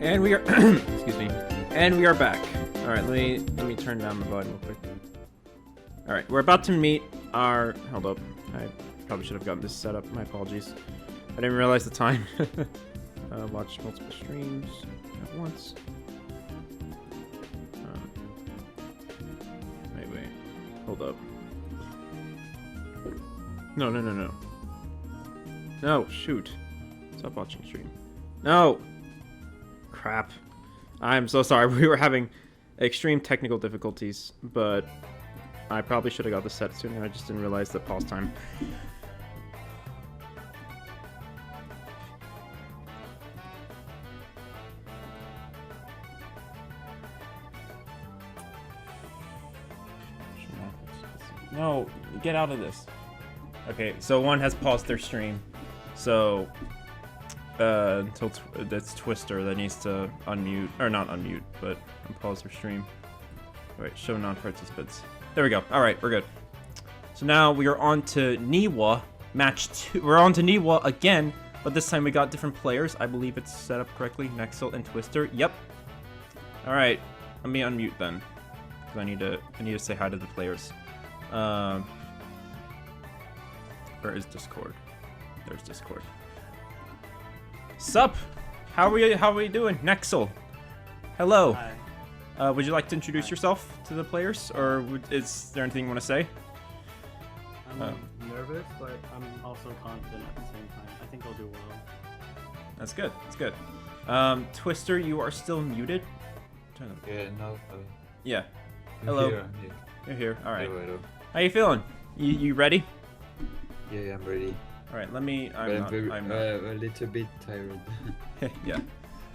And we are excuse me. And we are back. Alright, let me turn down the volume real quick. Alright, we're about to meet our hold up. I probably should have gotten this set up. My apologies. I didn't realize the time. Watch multiple streams at once. Wait. Hold up. No. No, shoot. Stop watching stream. No! Crap. I'm so sorry. We were having extreme technical difficulties, but I probably should have got this set sooner. I just didn't realize the pause time. No, get out of this. Okay, so one has paused their stream. So, until that's Twister that needs to unmute, or not unmute, but unpause their stream. Wait, show non-participants. There we go. All right, we're good. So now we are on to Niwa, match 2. We're on to Niwa again, but this time we got different players. I believe it's set up correctly. Nexel and Twister. Yep. All right, let me unmute then, because I need to say hi to the players. Where is Discord? There's Discord. Sup? How are we doing? Nexel. Hello. Hi. Would you like to introduce yourself to the players, or is there anything you want to say? I'm nervous, but I'm also confident at the same time. I think I'll do well. That's good. That's good. Twister, you are still muted. Yeah, no. Yeah. I'm Hello. Here, I'm here. You're here. All right. Hello. How you feeling? You ready? Yeah, I'm ready. All right. Let me. I'm not. a little bit tired. Yeah.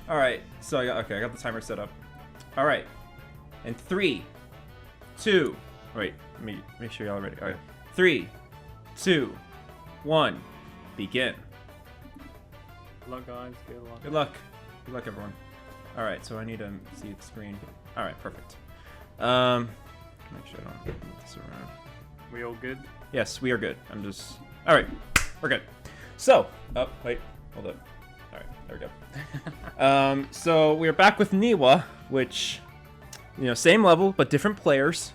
All right. So I got the timer set up. All right. And 3, 2. Wait. Let me make sure y'all are ready. All right. 3, 2, 1. Begin. Good luck, guys. Good luck. Good luck. Good luck, everyone. All right. So I need to see the screen. All right. Perfect. Make sure I don't move this around. We all good? Yes, we are good. I'm just... All right. We're good. So... Oh, wait. Hold up. All right. There we go. So we're back with Niwa, which, same level, but different players.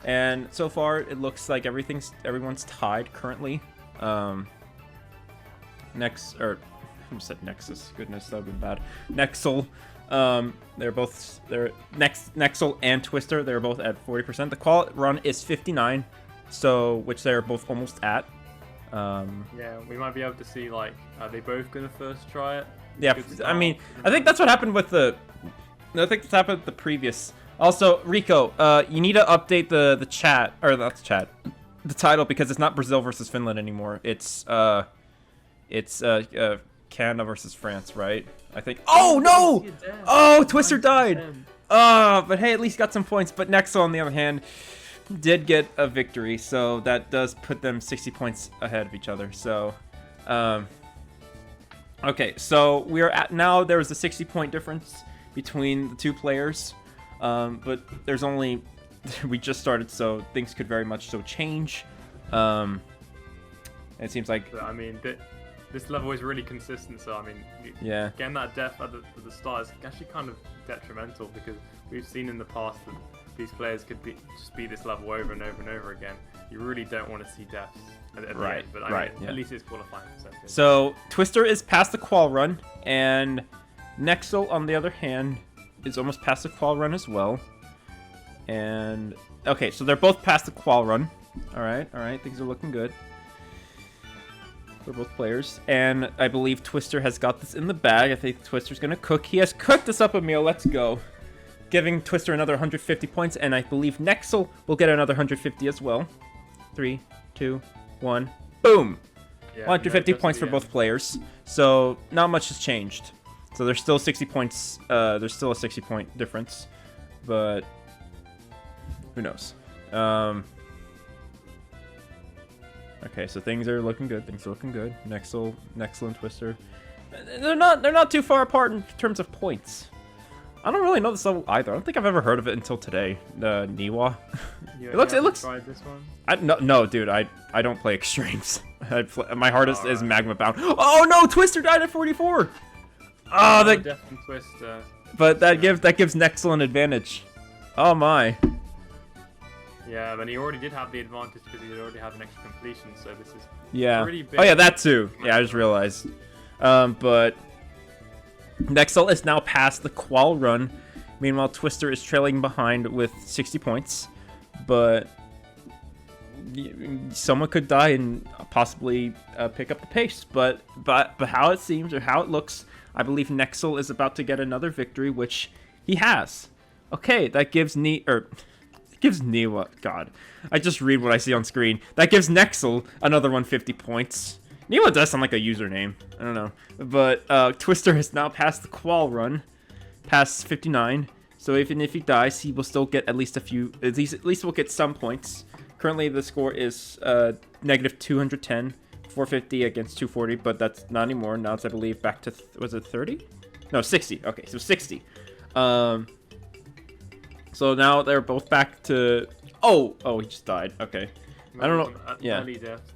And so far, it looks like everyone's tied currently. I almost said Nexus. Goodness, that would be bad. Nexel. Nexel and Twister. They're both at 40%. The qual run is 59, so which they're both almost at. Yeah, we might be able to see, like, are they both gonna first try it? Yeah, I mean, I think that's what happened with the. I think that's happened with the previous. Also, Rico, you need to update the chat, or not the chat, the title, because it's not Brazil versus Finland anymore. It's Canada versus France, right? I think. Oh no! Oh, Twister died. But hey, at least got some points. But Nexel, on the other hand, did get a victory, so that does put them 60 points ahead of each other. So, okay, so we are at now. There was a 60-point difference between the two players, but there's only we just started, so things could very much so change. It seems like. I mean, this level is really consistent, so I mean, yeah, getting that death at the start is actually kind of detrimental, because we've seen in the past that these players could just beat this level over and over and over again. You really don't want to see deaths at the end, but I mean, at least it's qualifying. So Twister is past the qual run, and Nexel, on the other hand, is almost past the qual run as well. And okay, so they're both past the qual run. All right, things are looking good for both players, and I believe Twister has got this in the bag. I think Twister's gonna cook. He has cooked us up a meal. Let's go. Giving Twister another 150 points, and I believe Nexel will get another 150 as well. 3, 2, 1, boom! Yeah, 150 points for both players. So not much has changed. So there's still 60 points. There's still a 60-point difference, but who knows? Okay, so things are looking good. Nexel and Twister, they're not too far apart in terms of points. I don't really know this level either. I don't think I've ever heard of it until today. Niwa. It looks. Tried this one? No, dude. I don't play extremes. My hardest is magma bound. Oh no, Twister died at 44. Oh, that. Death and Twister. But that gives Nexel an advantage. Oh my. Yeah, but he already did have the advantage because he already had an extra completion, so this is pretty big. Oh yeah, that too. Yeah, I just realized. But Nexel is now past the qual run. Meanwhile, Twister is trailing behind with 60 points. But someone could die and possibly pick up the pace. But how it seems or how it looks, I believe Nexel is about to get another victory, which he has. Okay, that gives Niwa. God, I just read what I see on screen. That gives Nexel another 150 points. Niwa does sound like a username. I don't know. But Twister has now passed the qual run, past 59. So even if he dies, he will still get at least a few. At least we'll get some points. Currently, the score is negative 210, 450 against 240. But that's not anymore. Now it's, I believe, back to was it 30? No, 60. Okay, so 60. So now they're both back to. Oh, he just died. Okay, I don't know. Yeah,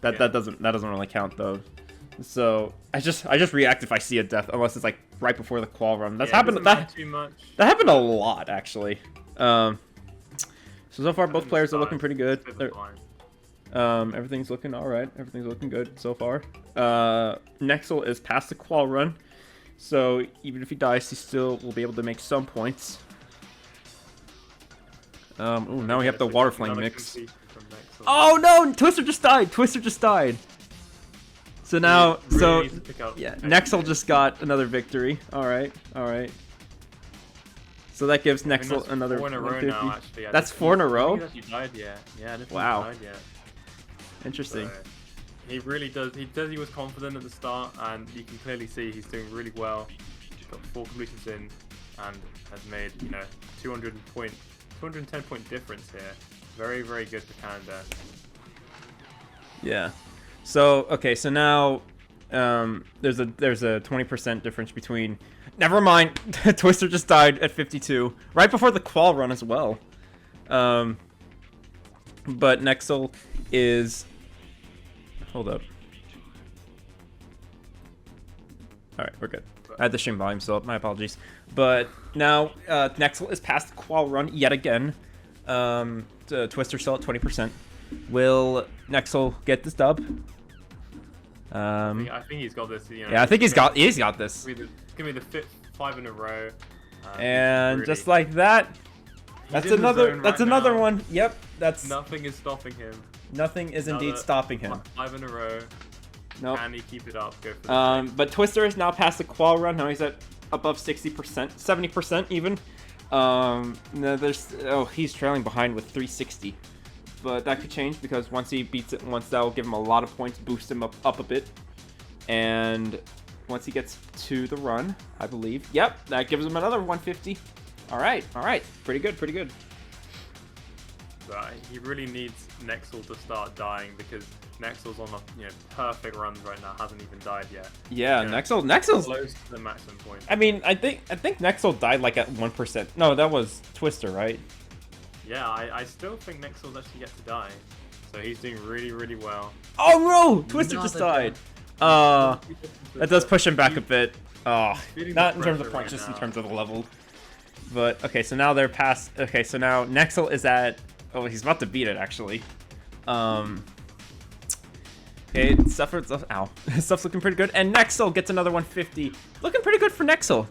that doesn't really count though. So I just react if I see a death, unless it's like right before the qual run. That's happened. That happened a lot actually. So far both players are looking pretty good. Everything's looking all right. Everything's looking good so far. Nexel is past the qual run, so even if he dies, he still will be able to make some points. Now we have the water flame mix. Oh no! Twister just died. So now, Nexel just got another victory. All right. So that gives Nexel another 150. Now, actually. That's 4 in a row. Wow. Interesting. So, he really does. He says he was confident at the start, and you can clearly see he's doing really well. He's got 4 completions in, and has made 210 point difference here. Very, very good for Canada. Yeah. So okay, so now there's a 20% difference between. Never mind. Twister just died at 52, right before the qual run as well. But Nexel is. Hold up. All right, we're good. I had the stream volume still up. My apologies. But now Nexel is past the qual run yet again. Twister still at 20%. Will Nexel get this dub? I think he's got this. Yeah, I think he's got this. It's gonna be the 5th 5 in a row. And really, just like that, that's another one. Yep, that's. Nothing is stopping him. Nothing is indeed stopping him. 5 in a row. Nope. Can he keep it up? Go for the but Twister is now past the qual run. Now he's at above 60%, 70% even. He's trailing behind with 360. But that could change because once he beats it, that will give him a lot of points, boost him up a bit. And once he gets to the run, I believe. Yep, that gives him another 150. All right. Pretty good. But he really needs Nexel to start dying because Nexel's on a perfect runs right now. Hasn't even died yet. Yeah, Nexel's close to the maximum point. I mean, I think Nexel died like at 1%. No, that was Twister, right? Yeah, I still think Nexel's actually yet to die. So he's doing really, really well. Oh no! Twister just died. That does push him back a bit. Not in terms of points, just in terms of the level. But okay, so now they're past. Okay, so now Nexel is at. Oh, he's about to beat it actually. Okay, stuff's looking pretty good, and Nexel gets another 150. Looking pretty good for Nexel.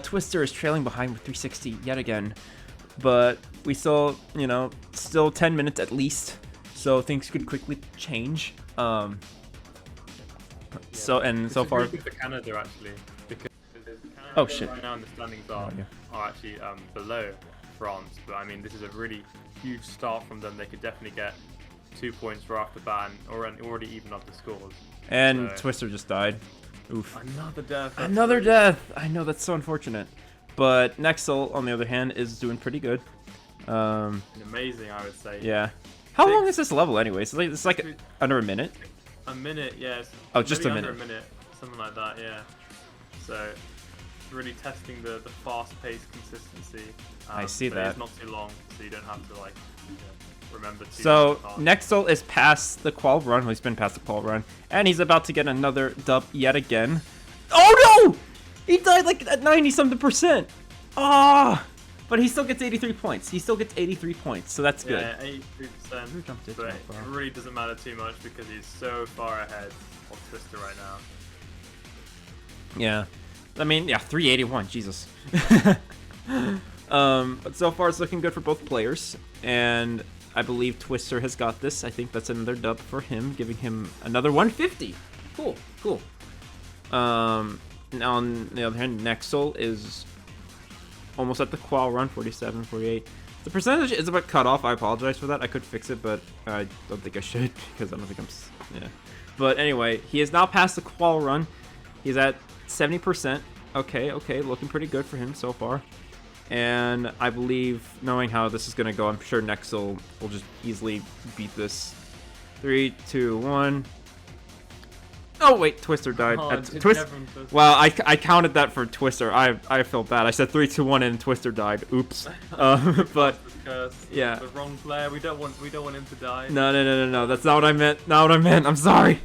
Twister is trailing behind with 360 yet again, but we still, still 10 minutes at least, so things could quickly change. So far. Really good for Canada actually, because Canada oh shit! Right now in the standings are actually below France, but I mean this is a really huge start from them. They could definitely get 2 points right off the bat or already even up the scores. And so, Twister just died. Oof. Another death. Another death. I know, that's so unfortunate. But Nexel, on the other hand, is doing pretty good. Amazing, I would say. Yeah. How long is this level anyway? It's like under a minute? A minute, yes. Oh, just a minute. Under a minute, something like that, yeah. So, really testing the fast-paced consistency. I see that. It's not too long, so you don't have to remember to. So Nexel is past the qual run. Well, he's been past the qual run, and he's about to get another dub yet again. Oh no! He died like at 90-something%. Ah! But he still gets 83 points. He still gets 83 points, so that's good. Yeah, 83%. But it really doesn't matter too much because he's so far ahead of Twister right now. Yeah. I mean, yeah, 381. Jesus. But so far it's looking good for both players, and I believe Twister has got this. I think that's another dub for him, giving him another 150. Cool, cool. Now on the other hand, Nexel is almost at the qual run, 47, 48. The percentage is a bit cut off. I apologize for that. I could fix it, but I don't think I should because I don't think I'm... Yeah. But anyway, he has now passed the qual run. He's at 70%. Okay, looking pretty good for him so far. And I believe, knowing how this is going to go, I'm sure Nexel will just easily beat this. 3, 2, 1... Oh wait, Twister died. Well, I counted that for Twister. I feel bad. I said 3, 2, 1, and Twister died. Oops. But yeah, the wrong player. We don't want him to die. No. That's not what I meant. Not what I meant. I'm sorry.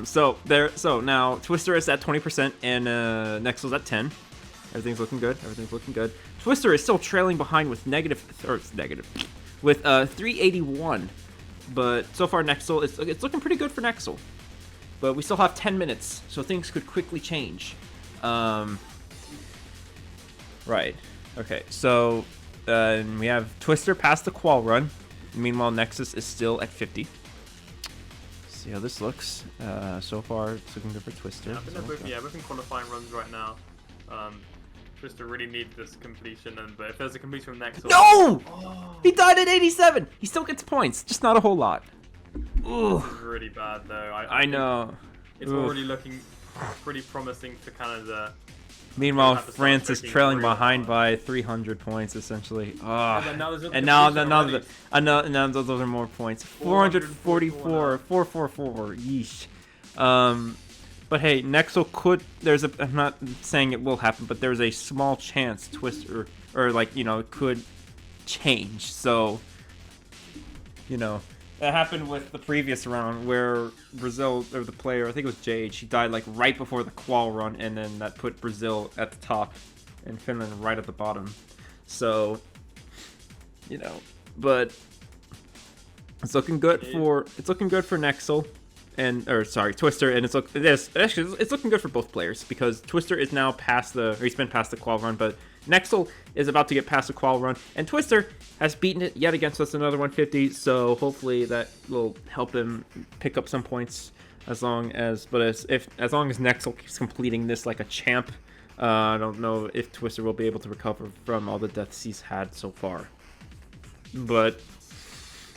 So now Twister is at 20% and Nexel's at 10. Everything's looking good. Twister is still trailing behind with with 381. But so far, Nexel, it's looking pretty good for Nexel. But we still have 10 minutes, so things could quickly change. Right. Okay, so we have Twister past the qual run. Meanwhile, Nexus is still at 50. See how this looks. So far, it's looking good for Twister. Yeah, I think they're both in qualifying runs right now. Twister really needs this completion, but if there's a completion from Nexel... No! Oh. He died at 87! He still gets points, just not a whole lot. Ooh. This is really bad, though. I know. It's already looking pretty promising for Canada. Meanwhile, France is trailing behind by 300 points, essentially. Oh. And now those are more points. 444, 444, yeesh. But hey, Nexel could, I'm not saying it will happen, but there's a small chance Twister, or like, it could change. So, that happened with the previous round where Brazil, or the player, I think it was Jade, she died like right before the qual run, and then that put Brazil at the top and Finland right at the bottom. So, but it's looking good for Nexel. Twister, and it's looking good for both players because Twister is now he's been past the qual run, but Nexel is about to get past the qual run, and Twister has beaten it yet against us another 150, so hopefully that will help him pick up some points as long as Nexel keeps completing this like a champ. I don't know if Twister will be able to recover from all the deaths he's had so far. But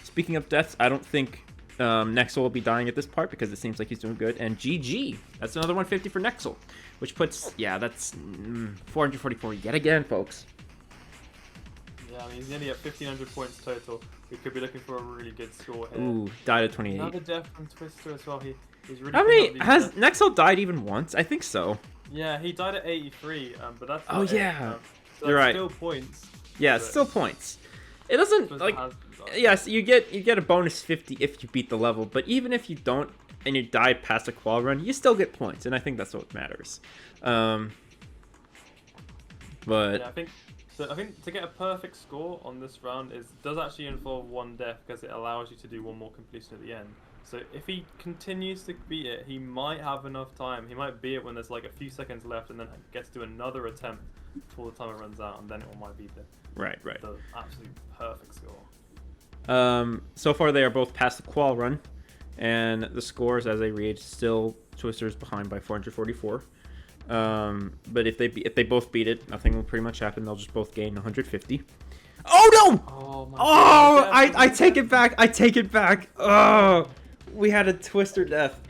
speaking of deaths, I don't think Nexel will be dying at this part because it seems like he's doing good. And GG. That's another 150 for Nexel, which puts, that's 444 yet again, folks. Yeah, I mean, he's nearly at 1,500 points total. We could be looking for a really good score here. Ooh, died at 28. Another death from Twister as well. He's really. How many has Nexel died even once? I think so. Yeah, he died at 83, but that's. Oh yeah, so you're right. Still points. Yeah, it's still points. It doesn't like. Yes, you get a bonus 50 if you beat the level, but even if you don't and you die past a qual run, you still get points, and I think that's what matters. But yeah, I think to get a perfect score on this round does actually involve one death because it allows you to do one more completion at the end. So if he continues to beat it, he might have enough time. He might beat it when there's like a few seconds left, and then gets to do another attempt before the timer runs out, and then it might be the absolute perfect score. So far they are both past the qual run, and the scores as they read still Twister's behind by 444. But if they both beat it, nothing will pretty much happen. They'll just both gain 150. Oh no! Oh my God. I take it back. I take it back. Oh, we had a Twister death.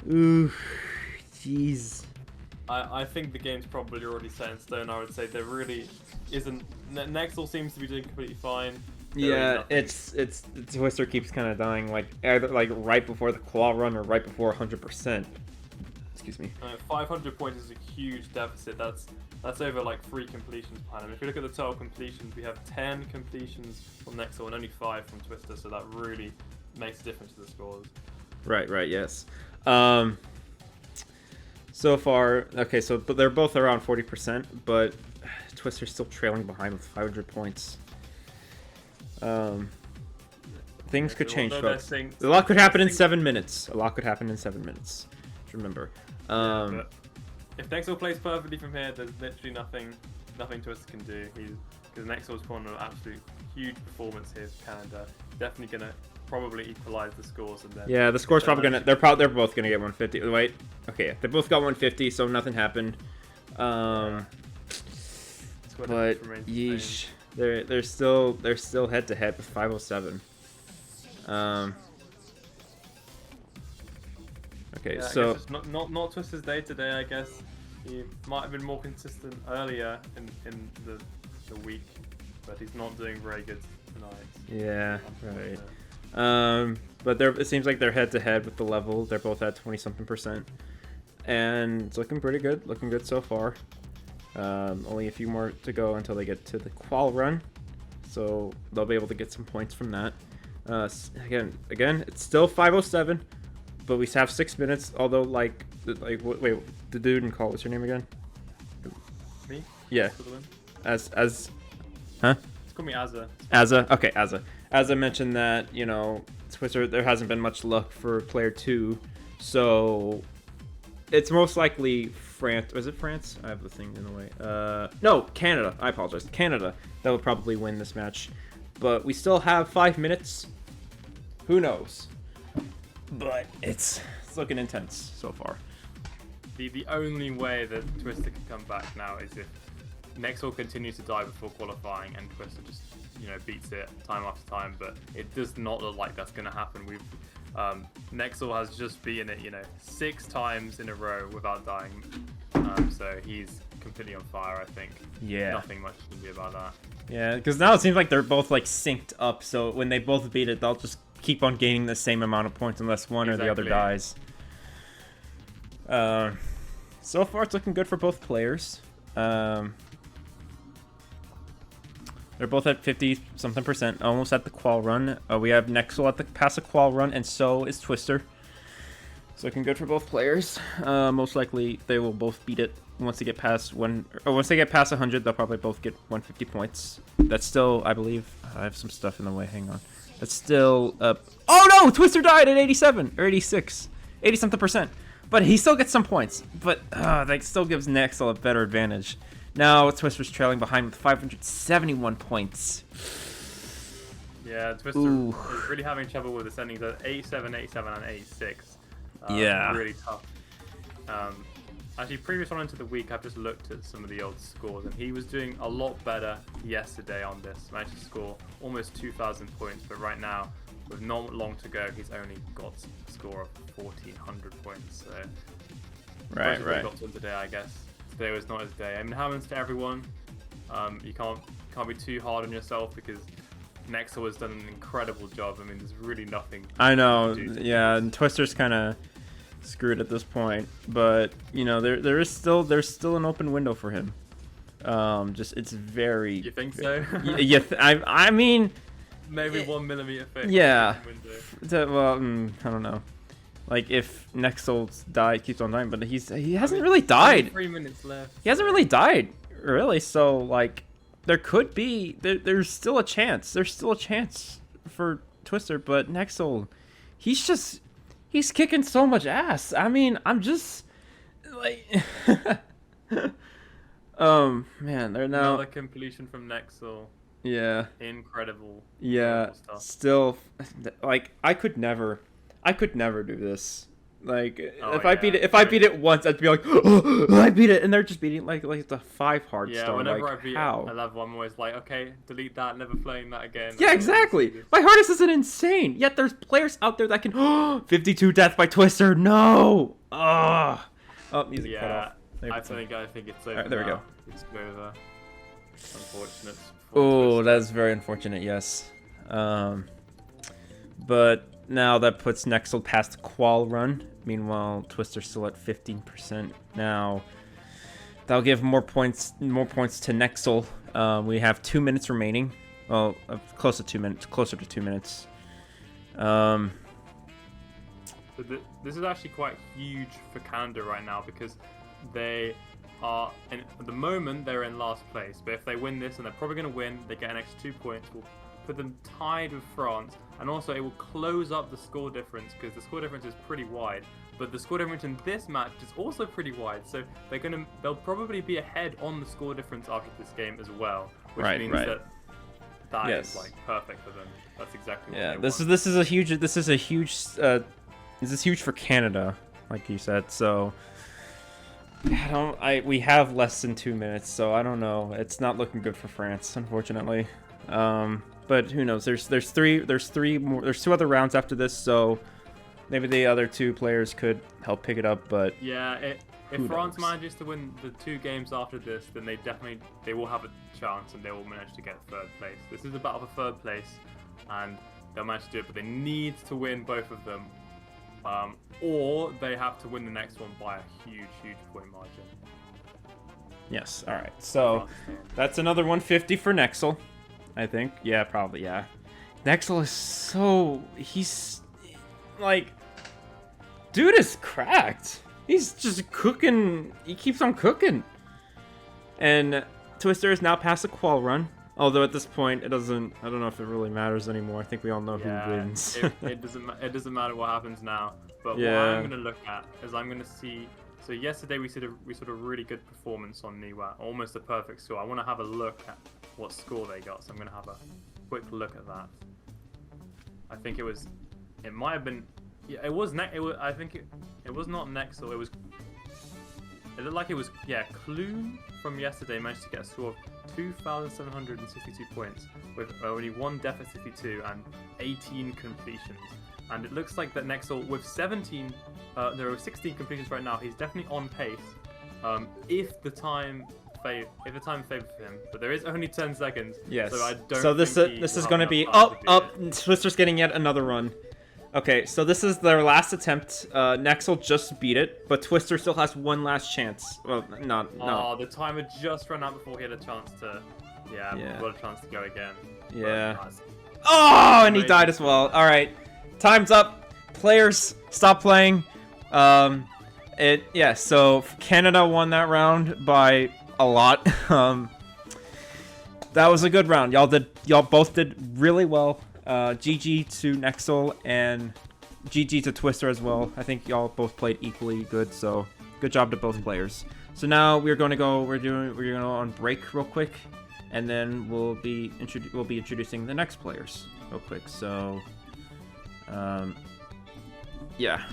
Ooh, jeez. I think the game's probably already set in stone. I would say there really isn't. Nexel seems to be doing completely fine. Yeah, it's Twister keeps kind of dying like either like right before the qual run or right before 100%. Excuse me. 500 points is a huge deficit. That's over like 3 completions per annum. If you look at the total completions, we have 10 completions from Nexel and only 5 from Twister, so that really makes a difference to the scores. Right, yes. So far, okay, so but they're both around 40%, but Twister's still trailing behind with 500 points. Things could change, folks. A lot could happen in 7 minutes. A lot could happen in 7 minutes. Remember. But if Nexel plays perfectly from here, there's literally nothing Twister can do. Because Nexel's put on an absolute huge performance here for Canada. Definitely gonna probably equalize the scores, and then yeah, the score's probably gonna. They're both gonna get 150. Wait, okay, they both got 150, so nothing happened. But yeesh, they're still head to head with 507. Okay, yeah, so I guess it's not Twister's day today. I guess he might have been more consistent earlier in the week, but he's not doing very good tonight. Yeah, right. But it seems like they're head to head with the level. They're both at 20-something%, and it's looking pretty good. Looking good so far. Only a few more to go until they get to the qual run, so they'll be able to get some points from that. Again, it's still 507, but we have 6 minutes. Although, wait, the dude in call, what's your name again? Me? Yeah. Huh? Just call me Azza. Azza. Okay, Azza. Azza mentioned that, Twister, there hasn't been much luck for player 2, so it's most likely France. Was it France? I have the thing in the way. No, Canada. I apologize. Canada. That would probably win this match. But we still have 5 minutes. Who knows? But it's looking intense so far. The only way that Twister can come back now is if Nexel continues to die before qualifying and Twister just beats it time after time. But it does not look like that's going to happen. Nexel has just beaten it 6 times in a row without dying. So he's completely on fire, I think. Yeah. Nothing much you can do about that. Yeah, because now it seems like they're both synced up, so when they both beat it, they'll just keep on gaining the same amount of points unless one or the other dies. So far, it's looking good for both players. They're both at 50-something%, almost at the qual run. We have Nexel at past the qual run, and so is Twister. It's looking good for both players. Most likely, they will both beat it. Once they get past 100, they'll probably both get 150 points. That's still, I believe, I have some stuff in the way. Hang on. That's still up. Oh no! Twister died at 87 or 86, 80-something%. But he still gets some points. But that still gives Nexel a better advantage. Now Twister's trailing behind with 571 points. Yeah, Twister is really having trouble with the sendings at 87, 87, and 86. Yeah. Really tough. Actually, previous on into the week, I've just looked at some of the old scores, and he was doing a lot better yesterday on this. Managed to score almost 2,000 points, but right now, with not long to go, he's only got a score of 1,400 points. So, right. Got to him today, I guess. Today was not his day. I mean, it happens to everyone. You can't be too hard on yourself because Nexel has done an incredible job. I mean, there's really nothing. I know. Yeah, and Twister's kind of screwed at this point, but there's still an open window for him. It's very. You think so? Yeah, I mean, maybe 1 millimeter thick. Yeah. Well, I don't know. Like if Nexel keeps on dying, but he hasn't really died. 3 minutes left. He hasn't really died, really. So there could be there's still a chance. There's still a chance for Twister, but Nexel, he's kicking so much ass. I mean, I'm just man, they're now another completion from Nexel. Yeah. Incredible. Yeah. Stuff. Still, I could never do this. If I beat it once, I'd be like, oh, I beat it, and they're just beating like the 5 hard Yeah, star. whenever I beat how? a level, I'm always like, okay, delete that, never playing that again. Yeah, exactly. My hardest isn't insane. Yet there's players out there that can 52 death by Twister. No. Oh, music cut off. I think it's over. Right, there we go. It's over. Unfortunate. Oh, that's very unfortunate. Yes. But now that puts Nexel past the qual run. Meanwhile, Twister's still at 15%. Now, that'll give more points to Nexel. We have 2 minutes remaining. Well, closer to 2 minutes. So this is actually quite huge for Canada right now because they are, at the moment, they're in last place. But if they win this, and they're probably going to win, they get an extra 2 points. Will put them tied with France, and also it will close up the score difference because the score difference is pretty wide. But the score difference in this match is also pretty wide, so they'll probably be ahead on the score difference after this game as well, which means that is like perfect for them. That's exactly what they want. This is huge for Canada, like you said. So we have less than 2 minutes, so I don't know. It's not looking good for France, unfortunately. But who knows? There's 2 other rounds after this, so maybe the other 2 players could help pick it up. But yeah, if France manages to win the 2 games after this, then they will have a chance and they will manage to get 3rd place. This is a battle for 3rd place, and they'll manage to do it. But they need to win both of them, or they have to win the next one by a huge point margin. Yes. All right. So that's another 150 for Nexel, I think. Yeah, probably. Yeah. Nexel is he's like, dude is cracked. He's just cooking. He keeps on cooking. And Twister is now past the qual run. Although at this point, I don't know if it really matters anymore. I think we all know who wins. it doesn't matter what happens now. But what I'm going to look at is I'm going to see. So yesterday we saw a really good performance on niwa, almost a perfect score. I want to have a look at what score they got. So I'm going to have a quick look at that. I think it might have been. Yeah, it was. I think it was not Nexel. It looked like it was. Yeah, Clue from yesterday managed to get a score of 2,762 points with only 1 death at 52 and 18 completions. And it looks like that Nexel with 17, there are 16 completions right now. He's definitely on pace. If the time favors him, but there is only 10 seconds. Yes. So I don't. So this is going to be up. Twister's getting yet another run. Okay, so this is their last attempt. Nexel just beat it, but Twister still has one last chance. Well, no. Oh, the timer just ran out before he had a chance to. Yeah. Got a chance to go again. Yeah. Oh, and he died as well. All right, time's up. Players, stop playing. So Canada won that round by a lot. That was a good round. Y'all both did really well. GG to Nexel and GG to Twister as well. I think y'all both played equally good, so good job to both players. So now we're going to go on break real quick, and then we'll be introducing the next players real quick. So yeah.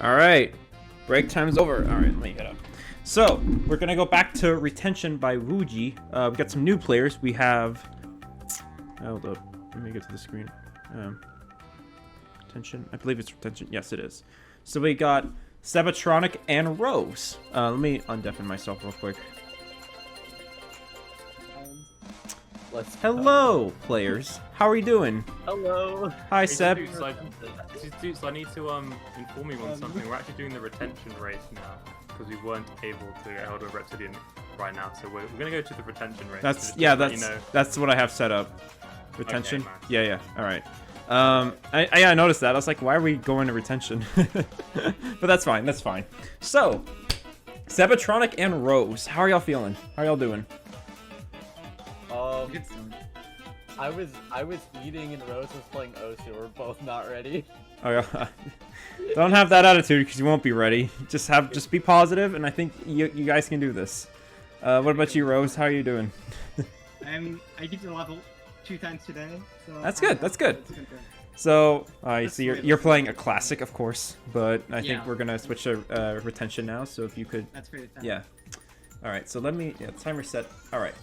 All right, break time's over. All right, let me get up. So we're gonna go back to retention by Wuji. We got some new players. We have. Hold up. Let me get to the screen. Retention. I believe it's retention. Yes, it is. So we got Sabatronic and Rose. Let me undeafen myself real quick. Hello, players. How are you doing? Hello. Hi, Hey, Seb. Dude, so I need to inform you on something. We're actually doing the retention race now because we weren't able to get hold of Reptilian right now. So we're gonna go to the retention race. That's what I have set up. Retention. Okay, nice. Yeah. All right. I noticed that. I was like, why are we going to retention? But that's fine. That's fine. So, Sabatronic and Rose. How are y'all feeling? How are y'all doing? I was eating and Rose was playing Osu. We're both not ready. Oh yeah. Don't have that attitude because you won't be ready. Just be positive, and I think you guys can do this. What about you, Rose? How are you doing? I did the level 2 times today. So That's good. That's good. So I see you're playing a classic, of course, but I think we're gonna switch to retention now. So if you could. That's great. Yeah. All right. So let me timer set. All right.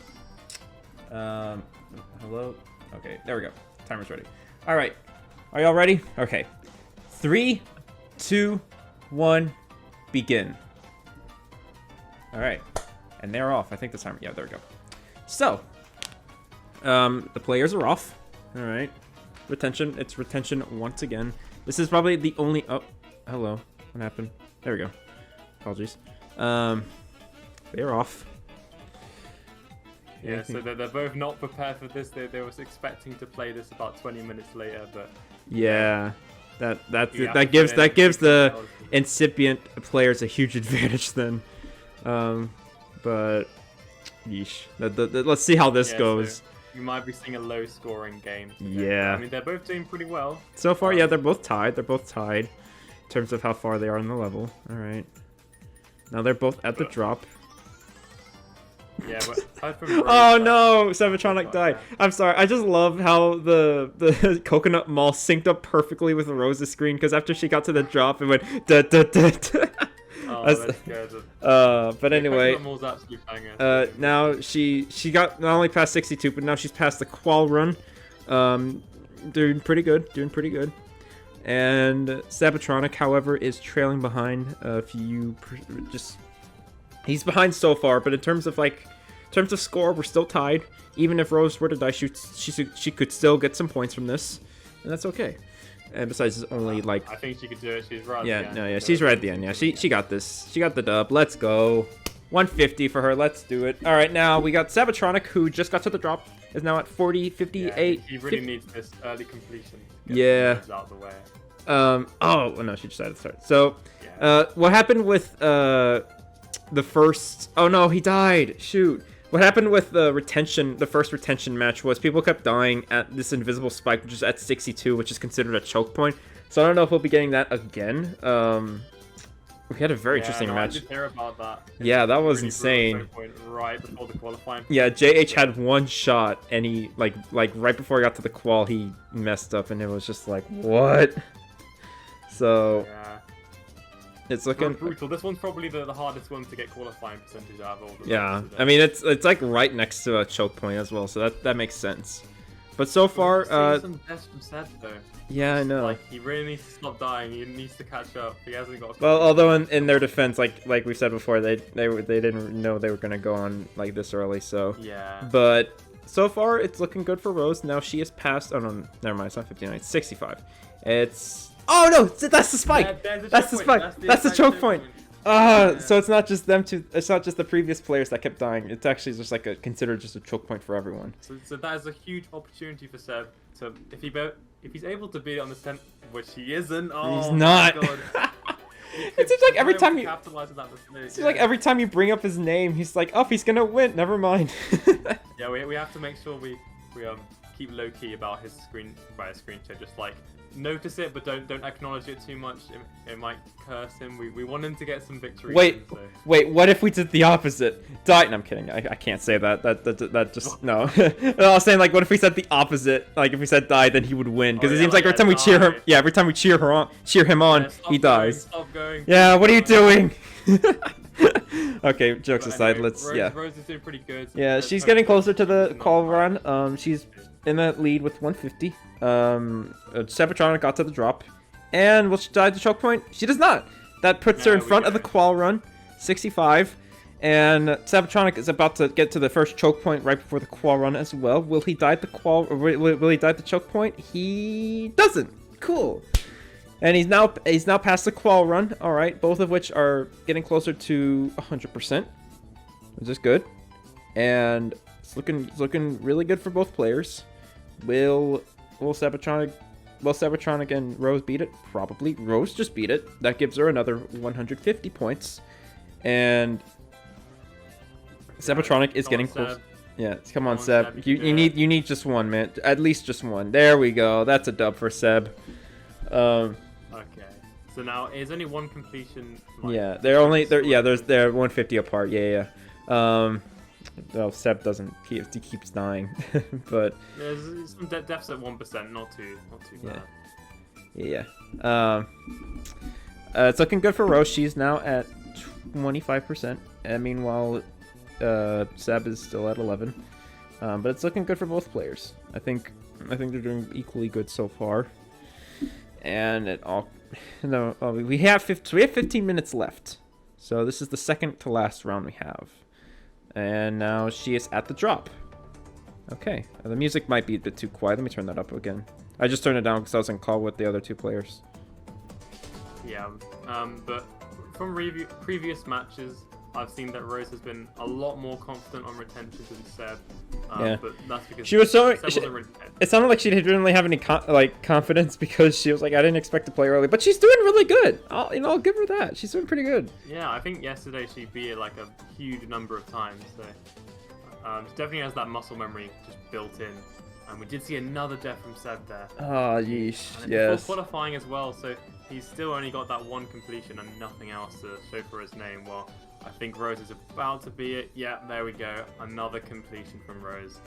Hello. Okay. There we go. Timer's ready. All right. Are y'all ready? Okay. 3, 2, 1, begin. All right. And they're off. I think the timer. Yeah. There we go. So. The players are off. All right. Retention. It's retention once again. This is probably the only. Oh. Hello. What happened? There we go. Apologies. They're off. Yeah, so they're both not prepared for this. They were expecting to play this about 20 minutes later, but yeah, that gives the incipient players a huge advantage then. But yeesh. Let's see how this goes. So you might be seeing a low-scoring game. Yeah. I mean, they're both doing pretty well so far. Yeah, they're both tied. They're both tied in terms of how far they are in the level. All right. Now they're both at the drop. Yeah, but aside from Rose, oh no, Sabatronic died. I'm sorry. I just love how the coconut mall synced up perfectly with Rose's screen because after she got to the drop, it went da da da. Da. Oh, that's good. But anyway, now she got not only past 62, but now she's past the qual run. Doing pretty good. And Sabatronic, however, is trailing behind. He's behind so far, but in terms of score, we're still tied. Even if Rose were to die, she could still get some points from this, and that's okay. And besides, it's only like I think she could do it. She's right. She's right at the end. Yeah, she got this. She got the dub. Let's go. 150 for her. Let's do it. All right, now we got Sabatronic, who just got to the drop, is now at 40, 58. Yeah, he really needs this early completion. To get Yeah. out of the way. Oh well, no, she decided to start. So, what happened with the first? Oh no, he died. Shoot. What happened with the first retention match was people kept dying at this invisible spike, which is at 62, which is considered a choke point. So I don't know if we'll be getting that again. We had a very interesting match. I did hear about that. Yeah, that was really insane. Point right before the qualifying. Yeah, JH had one shot, and he like right before he got to the qual, he messed up, and it was just like what? So. Yeah. It's looking brutal. This one's probably the hardest one to get qualifying percentage out of all the yeah, I mean it's like right next to a choke point as well, so that makes sense. But so far, some best from Seb though. Yeah, I know. Like he really needs to stop dying. He needs to catch up. He hasn't got. Well, although in their defense, like we said before, they didn't know they were gonna go on like this early, so yeah. But so far, it's looking good for Rose. Now she is past. Oh no, never mind. It's not 59. It's 65. It's. Oh no! That's the spike. That's the spike. That's the choke point. So it's not just them two. It's not just the previous players that kept dying. It's actually just like considered just a choke point for everyone. So that is a huge opportunity for Seb. So if he's able to beat it on the 10th, which he isn't. Oh, he's not. My God. It seems like every time every time you bring up his name, he's like, oh, he's gonna win. Never mind. Yeah, we have to make sure we keep low key about his screen share. Just like notice it, but don't acknowledge it too much. It might curse him. We want him to get some victories. Wait, what if we did the opposite? Die? No, I'm kidding. I can't say that. That just no. I was saying like, what if we said the opposite? Like if we said die, then he would win. Because it seems like every time we cheer him, every time we cheer him on, he dies. Stop going. Yeah, what are you doing? Okay, jokes aside, anyway, let's Rose is doing pretty good. Yeah, she's getting closer to the call run. She's in that lead with 150. Sabatronic got to the drop. And will she die at the choke point? She does not. That puts her in front of the qual run, 65. And Sabatronic is about to get to the first choke point right before the qual run as well. Will he die at the qual? Or will he die at the choke point? He doesn't. Cool. And he's now past the qual run. All right, both of which are getting closer to 100%, which is good. And it's looking really good for both players. Will Sabatronic and Rose beat it? Probably. Rose just beat it. That gives her another 150 points. And Sabatronic is getting close. Yeah, come on, Seb. You need just one, man. At least just one. There we go. That's a dub for Seb. Okay. So now is only one completion. Like, yeah, they're 150 apart. Yeah. Well, Seb doesn't. He keeps dying, but there's some deaths at 1%. Not too bad. Yeah. It's looking good for Rose. She's now at 25%. And meanwhile, Seb is still at 11. But it's looking good for both players. I think they're doing equally good so far. And we have 15 minutes left. So this is the second to last round we have. And now she is at the drop. Okay. The music might be a bit too quiet. Let me turn that up again. I just turned it down because I was in call with the other two players. Yeah. But from previous matches, I've seen that Rose has been a lot more confident on retention than Seb. Yeah. But that's because she was so. Seb wasn't really it sounded like she didn't really have any confidence because she was like, I didn't expect to play early, but she's doing really good. I'll give her that. She's doing pretty good. Yeah, I think yesterday she beat it like a huge number of times. So she definitely has that muscle memory just built in. And we did see another death from Seb there. Oh, yeesh. And yes. Before qualifying as well, so he's still only got that one completion and nothing else to show for his name. Well, I think Rose is about to be it. Yeah, there we go. Another completion from Rose,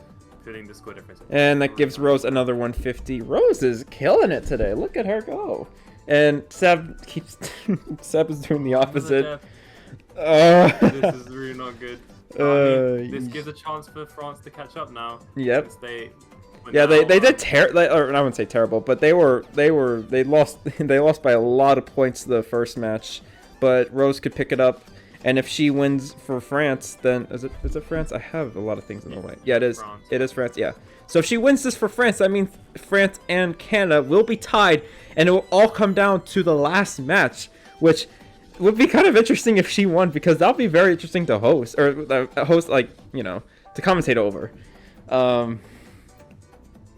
putting the score difference. And that gives Rose another 150. Rose is killing it today. Look at her go. And Seb is doing the opposite. This is really not good. This gives a chance for France to catch up now. Yep. They did terrible. Or I wouldn't say terrible, but they lost by a lot of points the first match. But Rose could pick it up. And if she wins for France, then is it France? I have a lot of things in the way. Yeah, it is. France. It is France. Yeah. So if she wins this for France, that means France and Canada will be tied, and it will all come down to the last match, which would be kind of interesting if she won, because that would be very interesting to host to commentate over.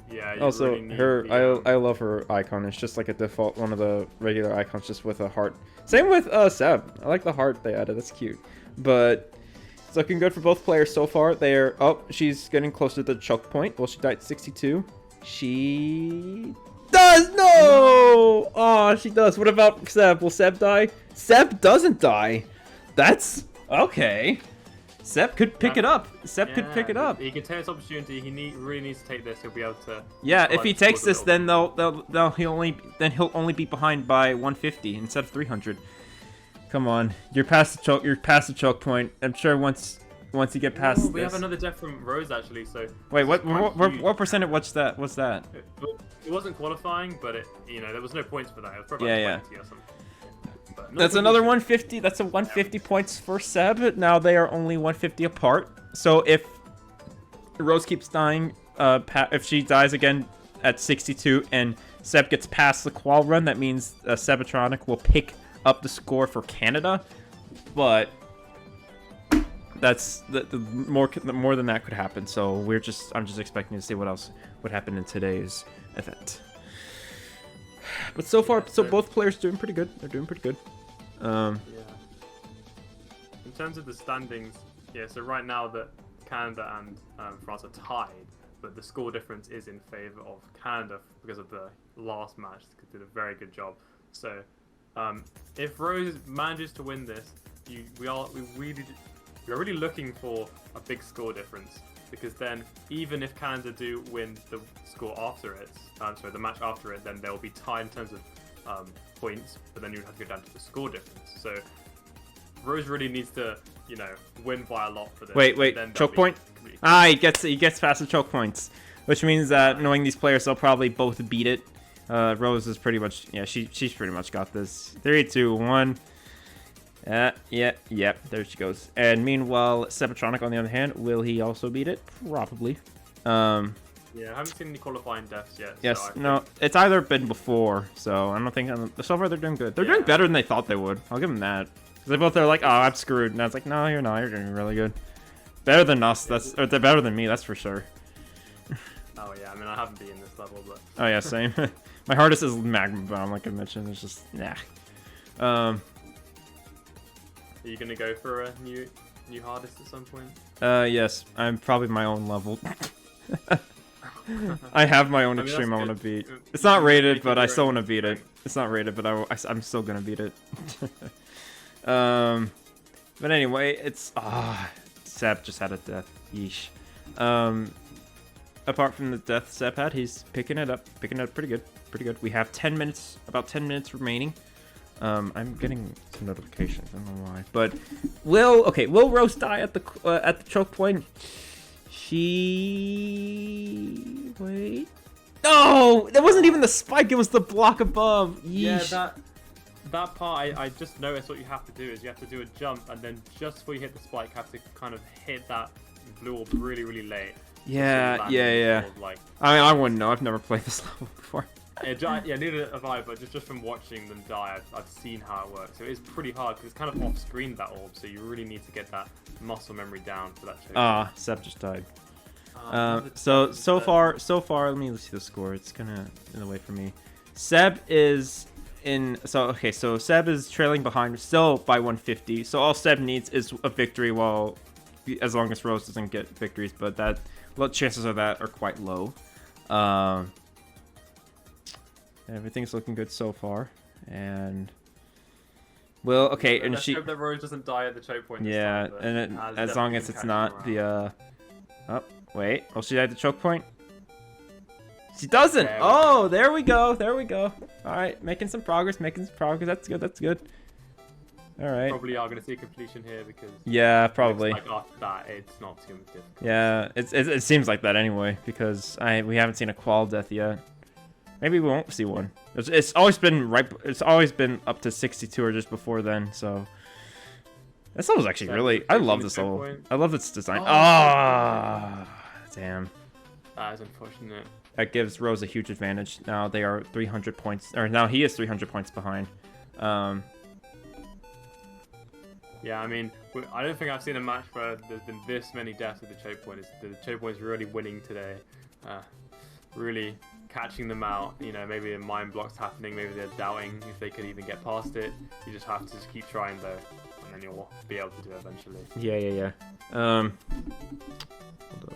Yeah. Also, really I love her icon. It's just like a default one of the regular icons, just with a heart. Same with Seb. I like the heart they added. That's cute. But it's looking good for both players so far. She's getting closer to the choke point. Well, she died at 62. She does. No! Oh, she does. What about Seb? Will Seb die? Seb doesn't die. That's okay. Seb could pick it up. Seb could pick it up. He can take this opportunity. He really needs to take this. He'll be able to. Yeah, if he takes this, then he'll only be behind by 150 instead of 300. Come on, you're past the choke. You're past the choke point. I'm sure once you get past. We have another death from Rose actually. So wait, what percentage? What's that? It wasn't qualifying, but there was no points for that. It was probably 20 or something. That's another 150. That's a 150 points for Seb. Now they are only 150 apart. So if Rose keeps dying, if she dies again at 62 and Seb gets past the qual run, that means Sabatronic will pick up the score for Canada. But that's more than that could happen. So I'm just expecting to see what else would happen in today's event. But so far, both players doing pretty good. They're doing pretty good. Yeah. In terms of the standings, so right now that Canada and France are tied, but the score difference is in favor of Canada because of the last match. They did a very good job. So, if Rose manages to win this, we are really looking for a big score difference, because then even if Canada do win the score after it, the match after it, then there will be tie in terms of points, but then you would have to go down to the score difference. So Rose really needs to, win by a lot for this. Wait, choke point? Ah, he gets past the choke points, which means that knowing these players, they'll probably both beat it. Rose is pretty much, she's pretty much got this. 3, 2, 1. Yeah, there she goes. And meanwhile, Sepatronic, on the other hand, will he also beat it? Probably. Yeah, I haven't seen any qualifying deaths yet. Yes, so no, it's either been before, so I don't think, so far they're doing good. They're doing better than they thought they would. I'll give them that. Because they both are like, oh, I'm screwed. And I was like, no, you're not. You're doing really good. Better than us, or they're better than me, that's for sure. Oh yeah, I mean, I haven't been in this level, but... Oh yeah, same. My hardest is Magma Bomb, like I mentioned. It's just, nah. Are you gonna go for a new hardest at some point? Yes, I'm probably my own level. I have my own extreme I want to good. beat. It's not rated, but I still want to beat it. It's not rated, but I'm still gonna beat it. But anyway, it's Seb just had a death. Yeesh. Apart from the death Seb had, he's picking it up pretty good. We have about 10 minutes remaining. I'm getting some notifications. I don't know why, but will Rose die at the choke point? Wait. No, that wasn't even the spike. It was the block above. Yeesh. Yeah, that part I just noticed. What you have to do is you have to do a jump, and then just before you hit the spike, you have to kind of hit that blue orb really, really late. Yeah. Sort of like, I mean, I wouldn't know. I've never played this level before. yeah, neither have I, but just from watching them die, I've seen how it works. So it is pretty hard because it's kind of off screen, that orb, so you really need to get that muscle memory down for that choke. Seb just died. So far, let me see the score. It's kind of in the way for me. Seb is so Seb is trailing behind still by 150. So all Seb needs is a victory, as long as Rose doesn't get victories, but chances of that are quite low. Everything's looking good so far, and and she hope that Rose doesn't die at the choke point. Yeah, and as long as it's not the wait, will she die at the choke point? She doesn't. There we go. All right, making some progress. That's good. All right. Probably are going to see a completion here because probably. Like after that, it's not too much difficult. Yeah, it seems like that anyway because we haven't seen a qual death yet. Maybe we won't see one. It's always been It's always been up to 62 or just before then. This level's actually really. I love this level. I love its design. Damn. That is unfortunate. That gives Rose a huge advantage. Now they are 300 points, or now he is 300 points behind. Yeah, I mean, I don't think I've seen a match where there's been this many deaths at the choke point. The choke point is really winning today. Really catching them out. Maybe a mind block's happening. Maybe they're doubting if they could even get past it. You just have to keep trying though, and then you'll be able to do it eventually. Yeah. Hold up.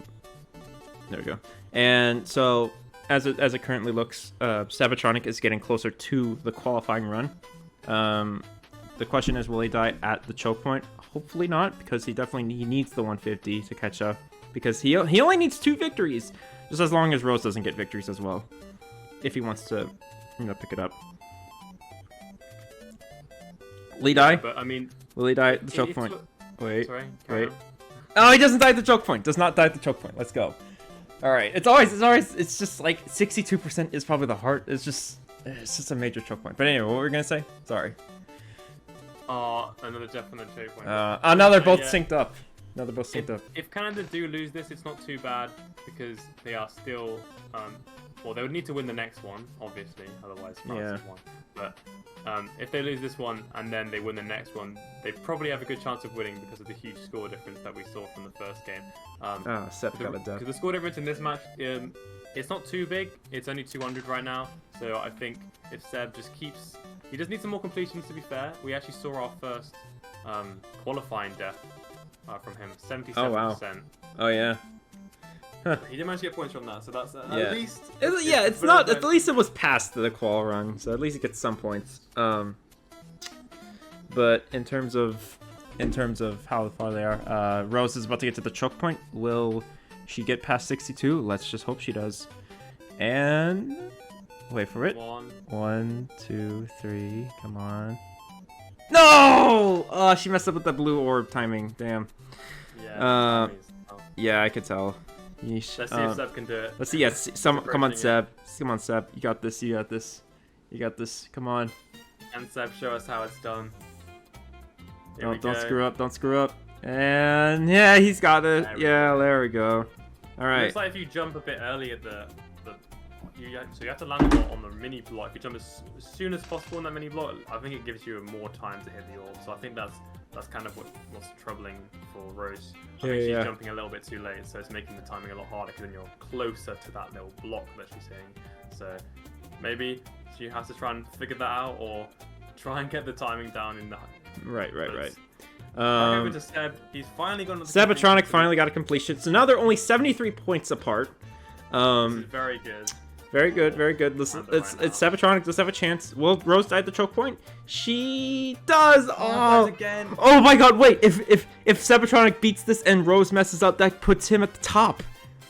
There we go. And so, as it currently looks, Sabatronic is getting closer to the qualifying run. The question is, will he die at the choke point? Hopefully not, because he needs the 150 to catch up. Because he only needs 2 victories, just as long as Rose doesn't get victories as well, if he wants to, pick it up. Will he die? But I mean, will he die at the choke point? Wait. Wait. Oh, he doesn't die at the choke point. Does not die at the choke point. Let's go. All right. It's just like 62% is probably the heart. It's just a major choke point. But anyway, what were we gonna say? Sorry. Another death on the choke point. Now they're both synced up. No, they're both synced up. If Canada do lose this, it's not too bad because they are still. They would need to win the next one, obviously. Otherwise, France has won. But if they lose this one and then they win the next one, they probably have a good chance of winning because of the huge score difference that we saw from the first game. Seb got a death. Because the score difference in this match, it's not too big. It's only 200 right now. So I think if Seb just keeps... He just needs some more completions, to be fair. We actually saw our first qualifying death from him, 77%. Oh, wow. Oh, yeah. He didn't manage to get points from that, so that's Yeah. at least. Yeah, it's not. At least it was past the qual run, so at least he gets some points. But in terms of how far they are, Rose is about to get to the choke point. Will she get past 62? Let's just hope she does. And wait for it. 1, 2, 3. Come on. No! Oh, she messed up with the blue orb timing. Damn. Yeah. Yeah, I could tell. Yeesh. Let's see if Seb can do it. Let's see. Yes. Come on, Seb. Come on, Seb. You got this. You got this. You got this. Come on. And Seb, show us how it's done. Don't screw up. Don't screw up. And yeah, he's got it. There we go. All right. Looks like if you jump a bit early at so you have to land a lot on the mini block. If you jump as soon as possible on that mini block, I think it gives you more time to hit the orb. So I think that's kind of what's troubling for Rose. I think she's jumping a little bit too late, so it's making the timing a lot harder because then you're closer to that little block that she's hitting. So maybe she has to try and figure that out, or try and get the timing down in that. Right. Over to Seb. He's finally gone to the Sebatronic finally got a completion. So now they're only 73 points apart. This is very good. Very good. Listen, it's Sebatronic does have a chance. Will Rose die at the choke point? She does. Again. Oh my God! Wait, if Sebatronic beats this and Rose messes up, that puts him at the top.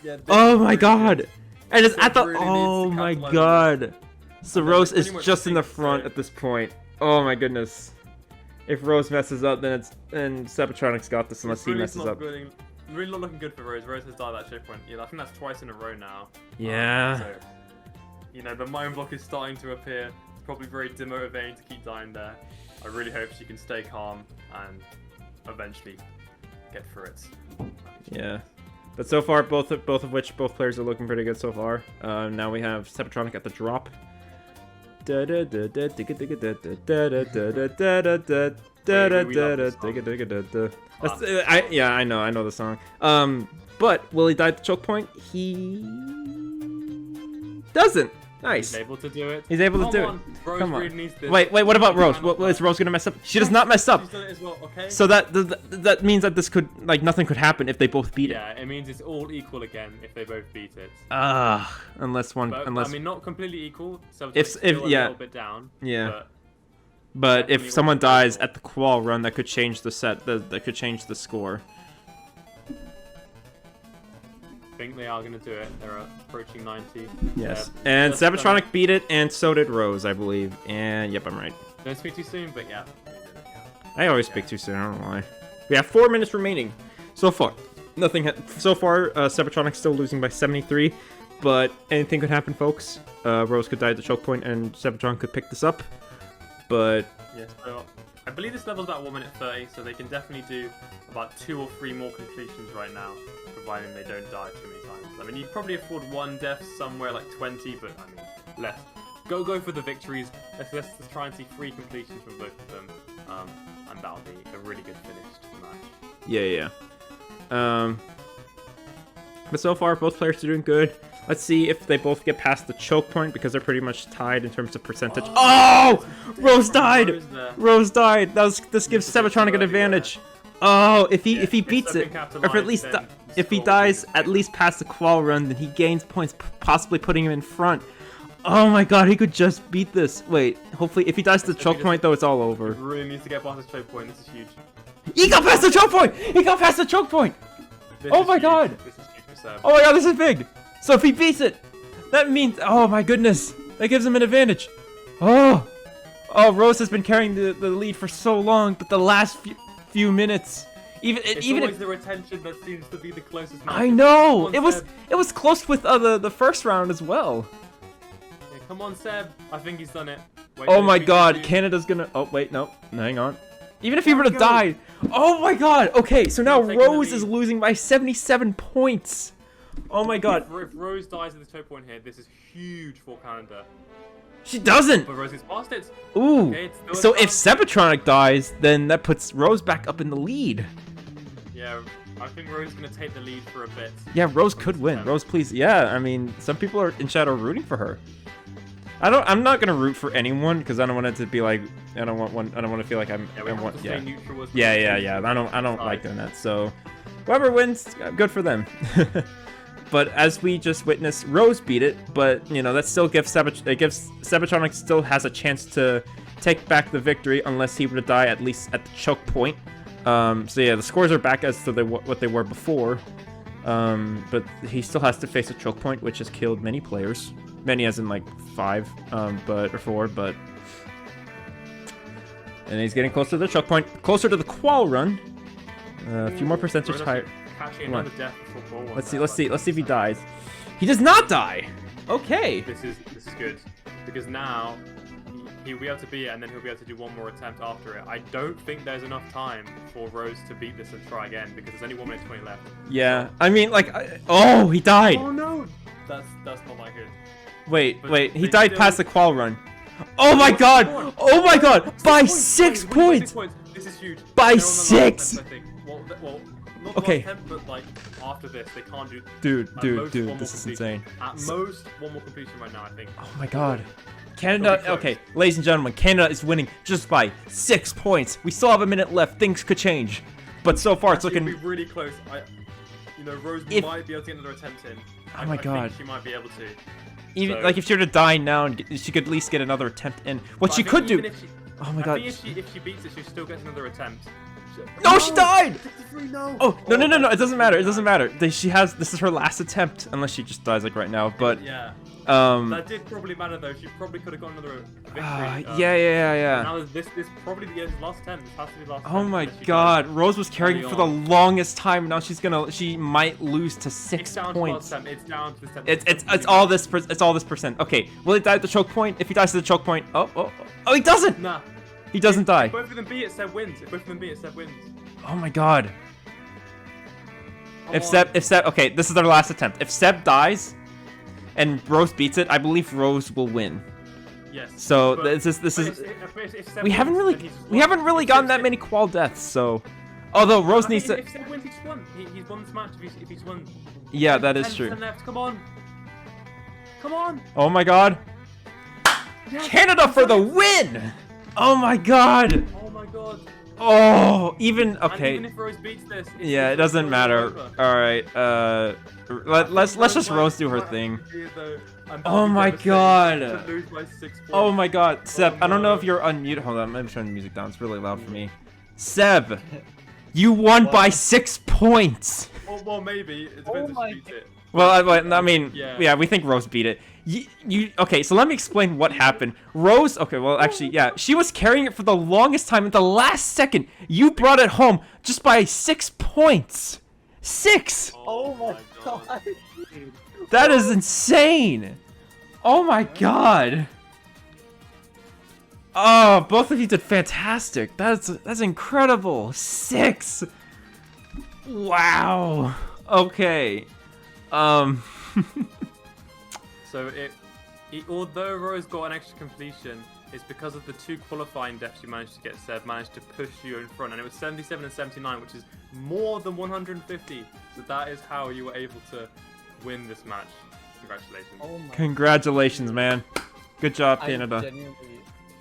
Yeah, oh my God! And it's at the. Really oh my God! So Rose is just in the front at this point. Oh my goodness! If Rose messes up, then Sebatronic's got this unless he messes up. Really not looking good for Rose. Rose has died at that choke point. Yeah, I think that's twice in a row now. Yeah. So, the mind block is starting to appear. It's probably very demotivating to keep dying there. I really hope she can stay calm and eventually get through it. Yeah. But so far, both players are looking pretty good so far. Now we have Sebatronic at the drop. I know the song. But will he die at the choke point? He doesn't. Nice. He's able to do it. He's able to do it. Rose Come on. really needs this. Wait, what about Rose? Is Rose gonna mess up? She does not mess up. She's done it as well, okay? So that means that this could, nothing could happen if they both beat it. Yeah, it means it's all equal again if they both beat it. Unless I mean, not completely equal. So if a little bit down. Yeah. But if someone dies at the qual run, that could change the that could change the score. I think they are going to do it. They're approaching 90. Yes. And Sebatronic beat it, and so did Rose, I believe. And yep, I'm right. Don't speak too soon, but yeah. I always speak too soon, I don't know why. We have 4 minutes remaining. So far. So far, Sebatronic's still losing by 73. But anything could happen, folks. Rose could die at the choke point, and Sebatronic could pick this up. But yes, so I believe this level's about 1 minute 30, so they can definitely do about 2 or 3 more completions right now, providing they don't die too many times. I mean, you could probably afford 1 death somewhere like 20, but I mean, less. Go for the victories. Let's try and see 3 completions from both of them, and that'll be a really good finish to the match. Yeah. But so far, both players are doing good. Let's see if they both get past the choke point, because they're pretty much tied in terms of percentage. Oh! Rose died! Rose died! This gives Sebatronic an advantage. Oh, if he beats it, or if at least if he dies at least past the qual run, then he gains points, possibly putting him in front. Oh my God, he could just beat this. Wait, hopefully, if he dies to the choke point, though, it's all over. He really needs to get past the choke point. This is huge. He got past the choke point! He got past the choke point! Oh my God! This is huge for Seb. Oh my God, this is big! So if he beats it, that means, oh my goodness, that gives him an advantage. Oh, Rose has been carrying the lead for so long, but the last few minutes, it's always the retention that seems to be the closest. I know, it was close with the first round as well. Yeah, come on, Seb. I think he's done it. Wait, oh my God, Canada's gonna. Oh wait, no, hang on. Even if he would have died. Oh my God. Okay, so now Rose is losing by 77 points. Oh my God. If Rose dies at the choke point here, this is huge for Canada. She doesn't! But Rose is past it. Ooh. Okay, so if Sebatronic dies, then that puts Rose back up in the lead. Yeah, I think Rose is going to take the lead for a bit. Yeah, Rose could win. Rose, please. Yeah, I mean, some people are in chat are rooting for her. I'm not gonna root for anyone because I don't want it to be like I don't want to feel like I'm. Yeah. I don't like doing that. So whoever wins, good for them. But as we just witnessed, Rose beat it. But you know that still gives Sabatronic still has a chance to take back the victory unless he were to die at least at the choke point. So yeah, the scores are back as to what they were before. But he still has to face a choke point, which has killed many players. Many as in like 5, or 4, but... And he's getting closer to the choke point, closer to the qual run. A few more percentage higher. Let's see if he dies. He does not die! Okay! This is good. Because now, he'll be able to beat it, and then he'll be able to do one more attempt after it. I don't think there's enough time for Rose to beat this and try again, because there's only 1 minute 20 left. Yeah, I mean, like... Oh, he died! Oh no! That's not that good. Wait, he died past the qual run. Oh my god! Oh my god! By 6 points! This is huge. By 6! Well, not okay. Attempt, but like after this, they can't do. Dude, this is insane. At most, 1 more completion right now, I think. Oh my god. Canada, okay, ladies and gentlemen, Canada is winning just by 6 points. We still have a minute left. Things could change, but so far it's looking. It'll be really close. Rose might be able to get another attempt in. Oh my god. I think she might be able to. Even like if she were to die now, and she could at least get another attempt in. What she could do. Oh my god. I think if she beats it, she still gets another attempt. No, she died! 53, no! Oh, no, it doesn't matter, this is her last attempt, unless she just dies like right now, but... Yeah. That did probably matter though, she probably could have got another victory. Yeah. Now this probably the last attempt, this has to be the last attempt. Oh my god, Rose was carrying for the longest time, now she might lose to 6 points. It's down to the 10. It's all this percent. Okay, will he die at the choke point? If he dies to the choke point, oh, he doesn't! Nah. He doesn't die. If both of them beat it, Seb wins. Oh my god. If Seb, okay, this is their last attempt. If Seb dies, and Rose beats it, I believe Rose will win. Yes. So this is. We haven't really gotten that many qual deaths. So, although Rose needs to. If Seb wins, he's won. He's won this match. If he's won. Yeah, that is true. 10 left. Come on. Oh my god. Yes, Canada for the win! Oh my god! Oh, even okay. And even if Rose beats this, yeah, it doesn't matter. All right, let's just Rose do her thing. Oh my god! Oh my god, Seb, I don't know if you're unmuted. Hold on, I'm turning the music down. It's really loud for me. Seb, you won by 6 points. Well, maybe it depends if she beats it. Well, I mean, yeah, we think Rose beat it. Okay, so let me explain what happened. Rose, okay, well, actually, yeah, she was carrying it for the longest time. At the last second, you brought it home just by 6 points. 6! Oh my god. That is insane. Oh my god. Oh, both of you did fantastic. That's incredible. 6. Wow. Okay. So although Rose got an extra completion, it's because of the 2 qualifying deaths you managed to get. Seb managed to push you in front, and it was 77 and 79, which is more than 150. So that is how you were able to win this match. Congratulations. Oh my Congratulations, man. Good job, Canada.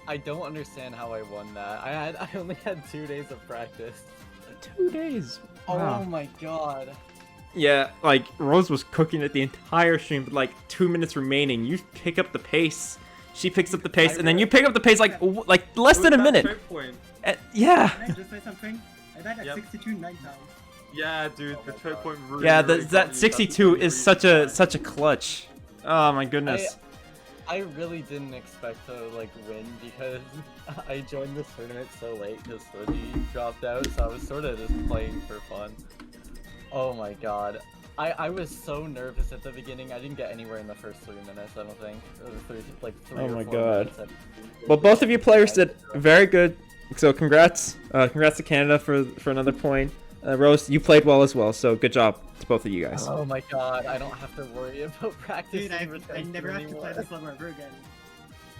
I don't understand how I won that. I only had 2 days of practice. 2 days. Wow. Oh my god. Yeah, like, Rose was cooking it the entire stream with, like, 2 minutes remaining. You pick up the pace. She picks up the pace, and then you pick up the pace, like less than a minute. Yeah. Can I just say something? I died at 62 9 now. Yeah, dude, the choke point really. Yeah, that 62 is such a clutch. Oh my goodness. I really didn't expect to, like, win because I joined this tournament so late because Soji dropped out, so I was sort of just playing for fun. Oh my god. I was so nervous at the beginning. I didn't get anywhere in the first 3 minutes, I don't think. Or the three oh my or 4 god. minutes. Well, both of you players did very good. So congrats. Congrats to Canada for another point. Rose, you played well as well, so good job to both of you guys. Oh my god, I don't have to worry about practicing. Dude, I never have to play this level ever again.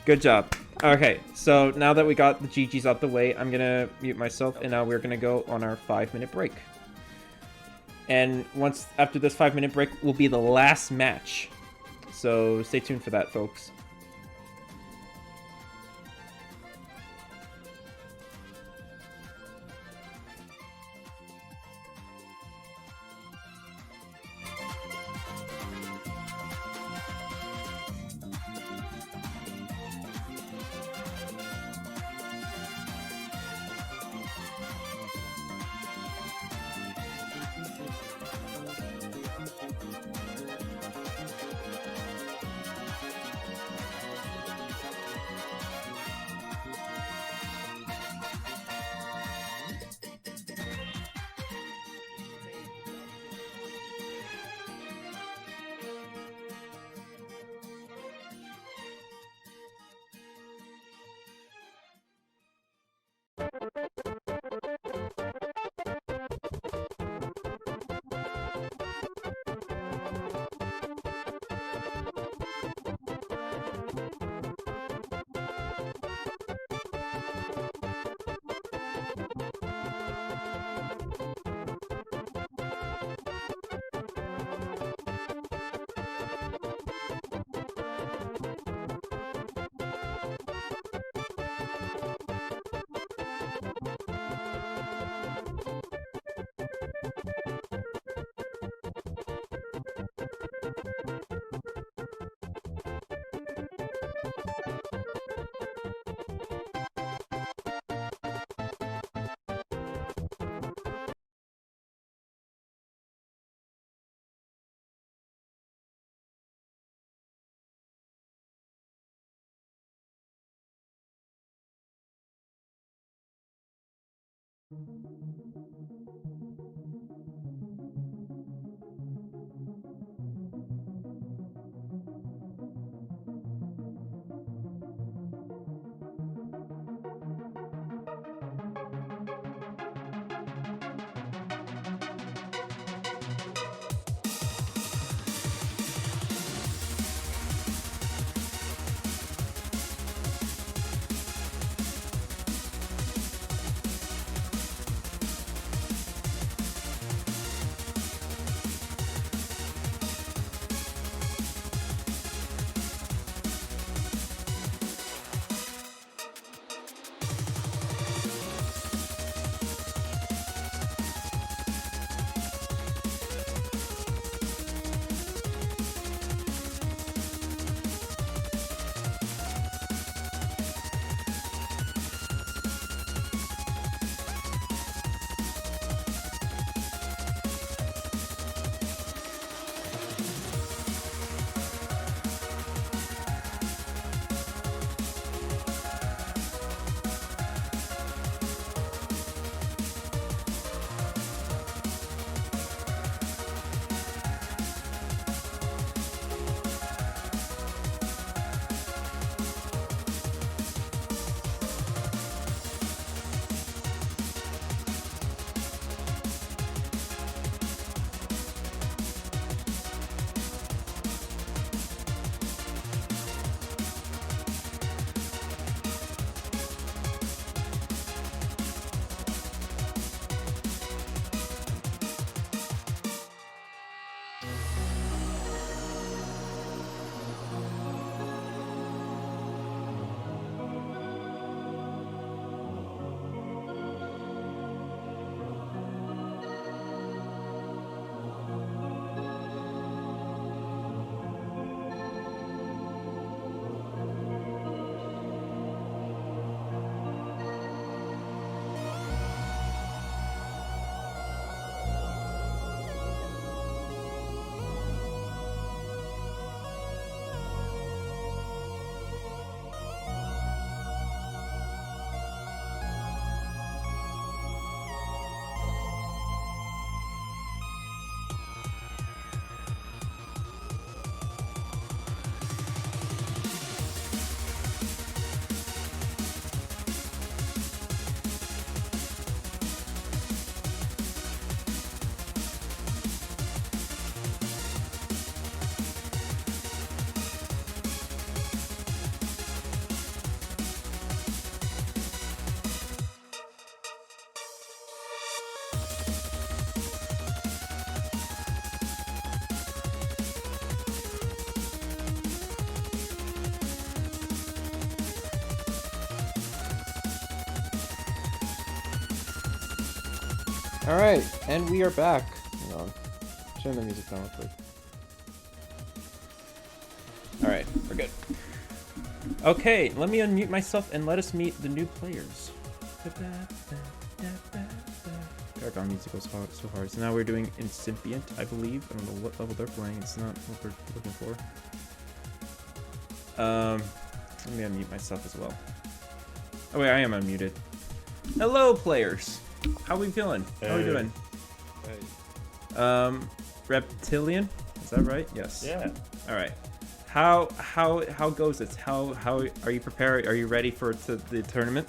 Good job. Okay, so now that we got the GGs out the way, I'm gonna mute myself, and now we're gonna go on our 5-minute break. And after this 5-minute break will be the last match. So stay tuned for that, folks. Alright, and we are back. Hang on. Turn the music down real quick. Alright, we're good. Okay, let me unmute myself and let us meet the new players. Paragon music goes so hard. So now we're doing Incipient, I believe. I don't know what level they're playing. It's not what we're looking for. Let me unmute myself as well. Oh wait, I am unmuted. Hello, players. How we feeling? How are we doing? Hey. Reptilian, is that right? Yes. Yeah. All right. How goes it? How are you prepared? Are you ready for the tournament?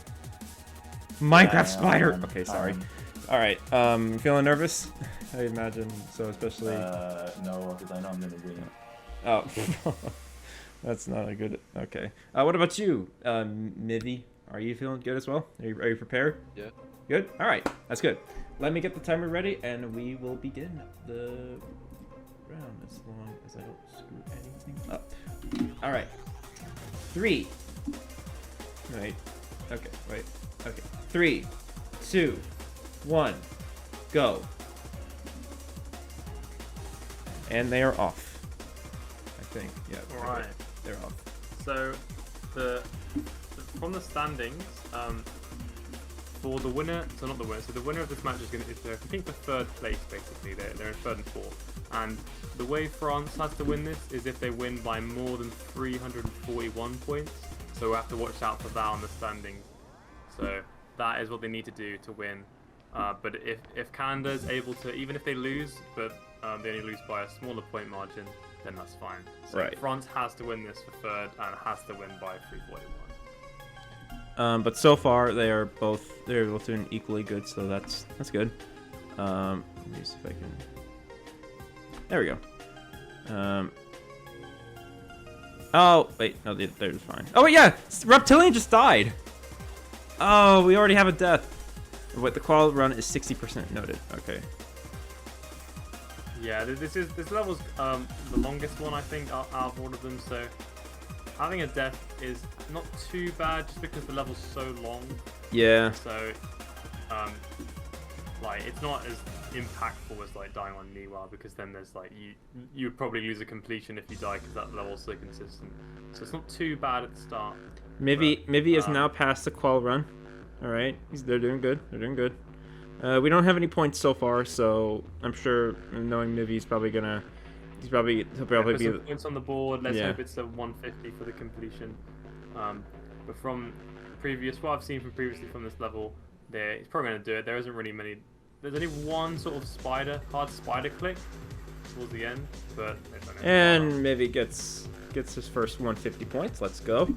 Minecraft spider. Okay, sorry. All right. Feeling nervous? I imagine so, especially. No, because I know I'm gonna win. Oh, that's not a good. Okay. What about you, Mivy? Are you feeling good as well? Are you prepared? Yeah. Good? Alright, that's good. Let me get the timer ready and we will begin the round as long as I don't screw anything up. Alright. 3. Wait. Okay, wait. Okay. 3, 2, 1, go. And they are off. I think. Yeah. Alright. They're off. So, from the standings, for the winner, so not the winner, so the winner of this match is they're competing for third place basically. They're in third and fourth. And the way France has to win this is if they win by more than 341 points. So we'll have to watch out for that on the standings. So that is what they need to do to win. But if Canada is able to, even if they lose, but they only lose by a smaller point margin, then that's fine. So Right. France has to win this for third and has to win by 341. But so far they're both doing equally good, so that's good. Let me see if I can. There we go. Oh wait, no, they're just fine. Oh wait, yeah, Reptilian just died. Oh, we already have a death. Wait, the qual run is 60% noted. Okay. Yeah, this level's the longest one I think out of all of them. So having a death is not too bad, just because the level's so long. Yeah. So like it's not as impactful as like dying on niwa, because then there's like you would probably lose a completion if you die because that level's so consistent. So it's not too bad at the start. Mivi is now past the qual run. All right, they're doing good. They're doing good. We don't have any points so far, so I'm sure, knowing Mivi, he'll probably Put be some points on the board. Let's Yeah. hope it's a 150 for the completion. But from what I've seen from previously from this level, he's probably going to do it. There isn't really many. There's only one sort of hard spider click towards the end, but and Mivi gets his first 150 points. Let's go.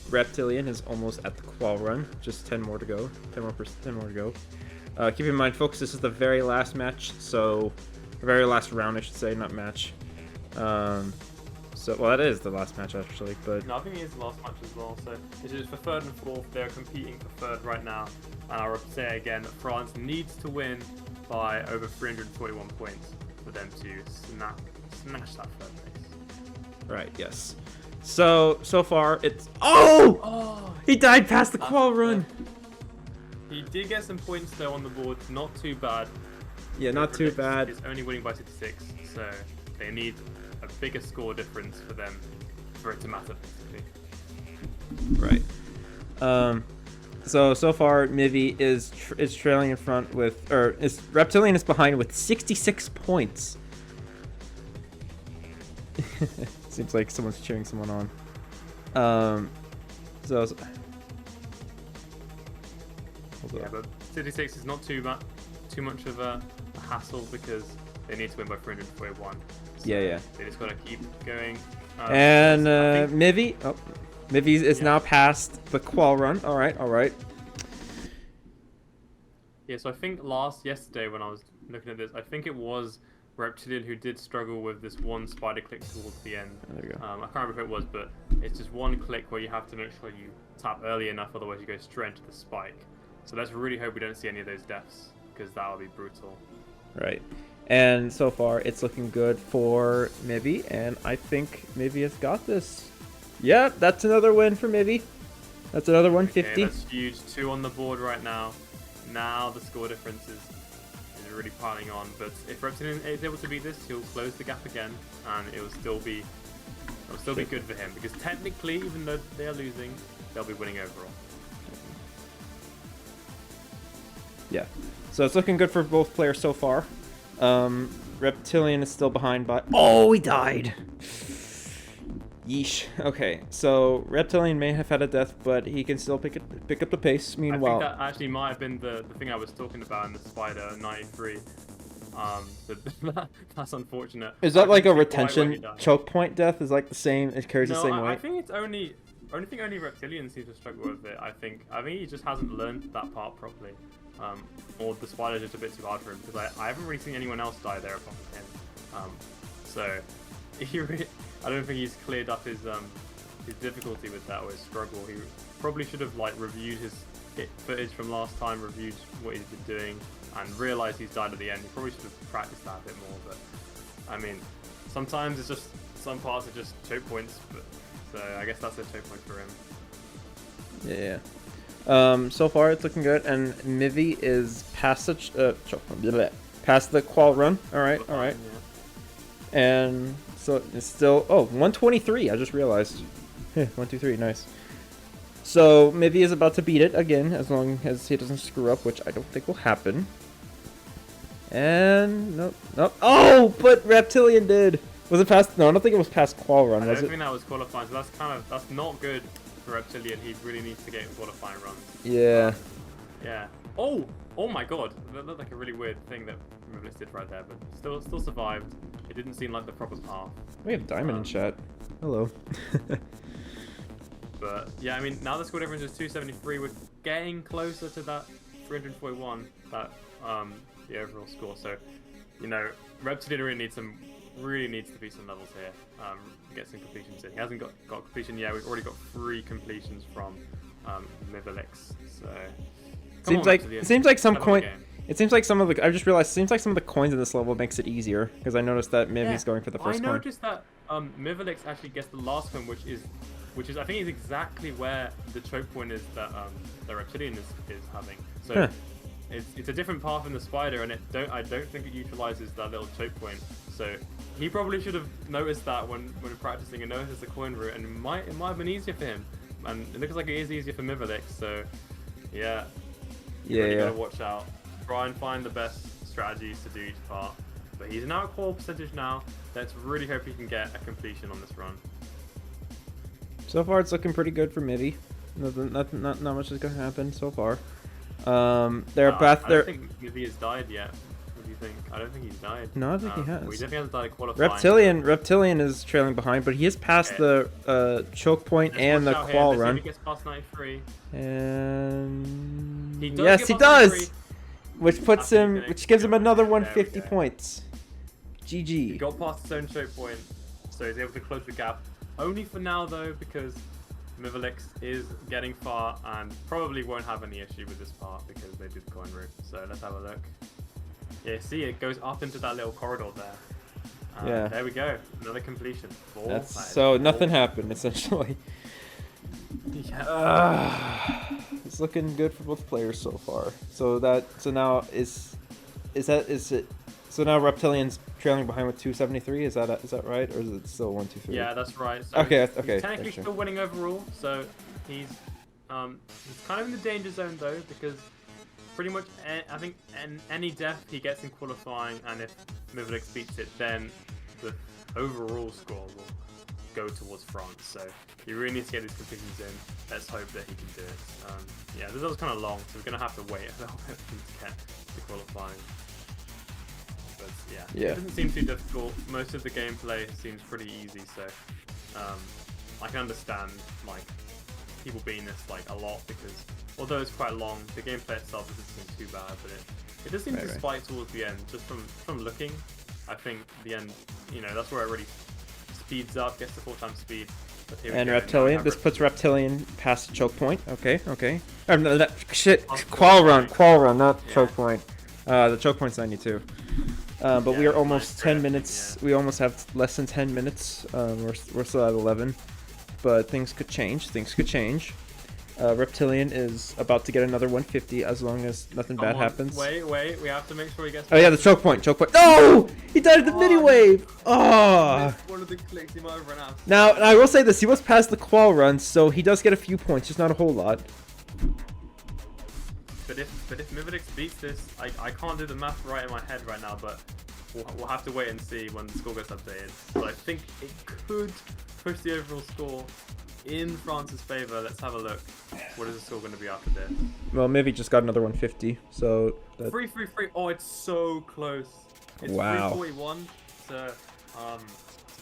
Reptilian is almost at the qual run. Just 10 more to go. 10 more to go. Keep in mind, folks, this is the very last match, so the very last round, I should say, not match. So, well, that is the last match actually, but no, I think it is the last match as well. So this is for third and fourth. They're competing for third right now, and I'll say again that France needs to win by over 341 points for them to snatch that third place. right, yes. So far it's he died past the qual run. He did get some points though on the board, not too bad. Yeah, not too bad. It's only winning by 66, so they need a bigger score difference for it to matter, basically. Right. So far Mivi is trailing in front with, Reptilian is behind with 66 points. Seems like someone's cheering someone on. Hold Yeah, up. but 66 is not too much of a hassle, because they need to win by 341. So Yeah. They just gotta keep going. And I think- Mivi is now past the qual run. All right. Yeah, so I think yesterday when I was looking at this, I think it was Reptilian who did struggle with this one spider click towards the end. There we go. I can't remember who it was, but it's just one click where you have to make sure you tap early enough, otherwise you go straight into the spike. So let's really hope we don't see any of those deaths, because that would be brutal. Right. And so far, it's looking good for Mivi, and I think Mivi has got this. Yeah, that's another win for Mivi. That's another 150. Okay, that's huge. 2 on the board right now. Now the score difference is really piling on. But if Reptilian is able to beat this, he'll close the gap again, and it'll still be good for him, because technically, even though they are losing, they'll be winning overall. Yeah. So it's looking good for both players so far. Reptilian is still behind by... Oh, he died! Yeesh. Okay, so Reptilian may have had a death, but he can still pick up the pace. Meanwhile... I think that actually might have been the thing I was talking about in the Spider 93. That's unfortunate. Is that like a I can see why retention he died. choke point death? Is like the same? It carries the same I weight? think it's only Reptilian seems to struggle with it. I think he just hasn't learned that part properly. Or the spider's just a bit too hard for him, because I haven't really seen anyone else die there apart from him. So I don't think he's cleared up his difficulty with that, or his struggle. He probably should have reviewed his hit footage from last time, reviewed what he's been doing, and realized he's died at the end. He probably should have practiced that a bit more. But I mean, sometimes it's just some parts are just choke points. But so I guess that's a choke point for him. Yeah. So far it's looking good, and Mivi is past the qual run. All right. Yeah. And so it's still 123. I just realized. 123, nice. So Mivi is about to beat it again, as long as he doesn't screw up, which I don't think will happen. And nope. Oh, but Reptilian did. Was it past? No, I don't think it was past qual run. I Was don't it? think that was qualifying, so that's not good for Reptilian. He really needs to get qualifying runs. Yeah. Yeah. Oh! Oh my god! That looked like a really weird thing that Mivilix did right there, but still survived. It didn't seem like the proper path. We have Diamond in chat. Hello. But yeah, I mean, now the score difference is 273. We're getting closer to that 341, that the overall score. So, you know, Reptilian really needs to be some levels here. Get some completions in. He hasn't got completion yet. We've already got 3 completions from Mivilix. So It seems like some coin. It seems like some of the. I just realized. It seems like some of the coins in this level makes it easier because I noticed that Mivi's going for the first coin. I noticed that Mivilix actually gets the last coin, which is I think is exactly where the choke point is that the Reptilian is having. So it's a different path in the spider, and I don't think it utilizes that little choke point. So he probably should have noticed that when practicing and noticed the coin route, and it might have been easier for him. And it looks like it is easier for Mivilix. So yeah, you gotta watch out. Try and find the best strategies to do each part. But he's now at qual percentage now. Let's really hope he can get a completion on this run. So far, it's looking pretty good for Mivi. Not much is gonna happen so far. I don't think Mivi has died yet. What do you think? I don't think he's died. No, I think he has. Well, he definitely hasn't died at qualifying. Reptilian is trailing behind, but he has passed the choke point and the qual run. He gets past 93. And he does. Which gives him another 150 points. GG. He got past his own choke point, so he's able to close the gap. Only for now though, because Mivilix is getting far and probably won't have any issue with this part because they did the coin route. So let's have a look. Yeah, see, it goes up into that little corridor there. Yeah. There we go. Another completion. So nothing happened essentially. Yeah. It's looking good for both players so far. So now now Reptilian's trailing behind with 273. Is that right, or is it still 123? Yeah, that's right. So okay. He's technically still winning overall. So he's kind of in the danger zone though, because pretty much I think any death he gets in qualifying, and if Mivilix beats it, then the overall score will go towards France. So he really needs to get his completions in. Let's hope that he can do it. Yeah, this was kind of long, so we're gonna have to wait a little bit to get to qualifying. But yeah, it doesn't seem too difficult. Most of the gameplay seems pretty easy, so I can understand like people being this like a lot, because although it's quite long, the gameplay itself doesn't seem too bad, but it does seem to spike towards the end. Just from looking, I think the end, that's where it really speeds up, gets to full-time speed. And Reptilian, this puts Reptilian past the choke point. Okay. Qual run, not choke point. The choke point's 92. But we are almost 10 minutes. We almost have less than 10 minutes. We're still at 11. But things could change. Reptilian is about to get another 150 as long as nothing bad happens. Wait, we have to make sure he gets... Oh yeah, the choke point. No! He died at the mini wave! Oh! One of the clicks, he might have run out. Now, I will say this, he was past the qual run, so he does get a few points, just not a whole lot. But if Mivilix beats this, I can't do the math right in my head right now, but we'll have to wait and see when the score gets updated. But I think it could push the overall score in France's favor. Let's have a look. What is the score going to be after this? Well, Mivi just got another 150, so... 333. Oh, it's so close. It's 341 to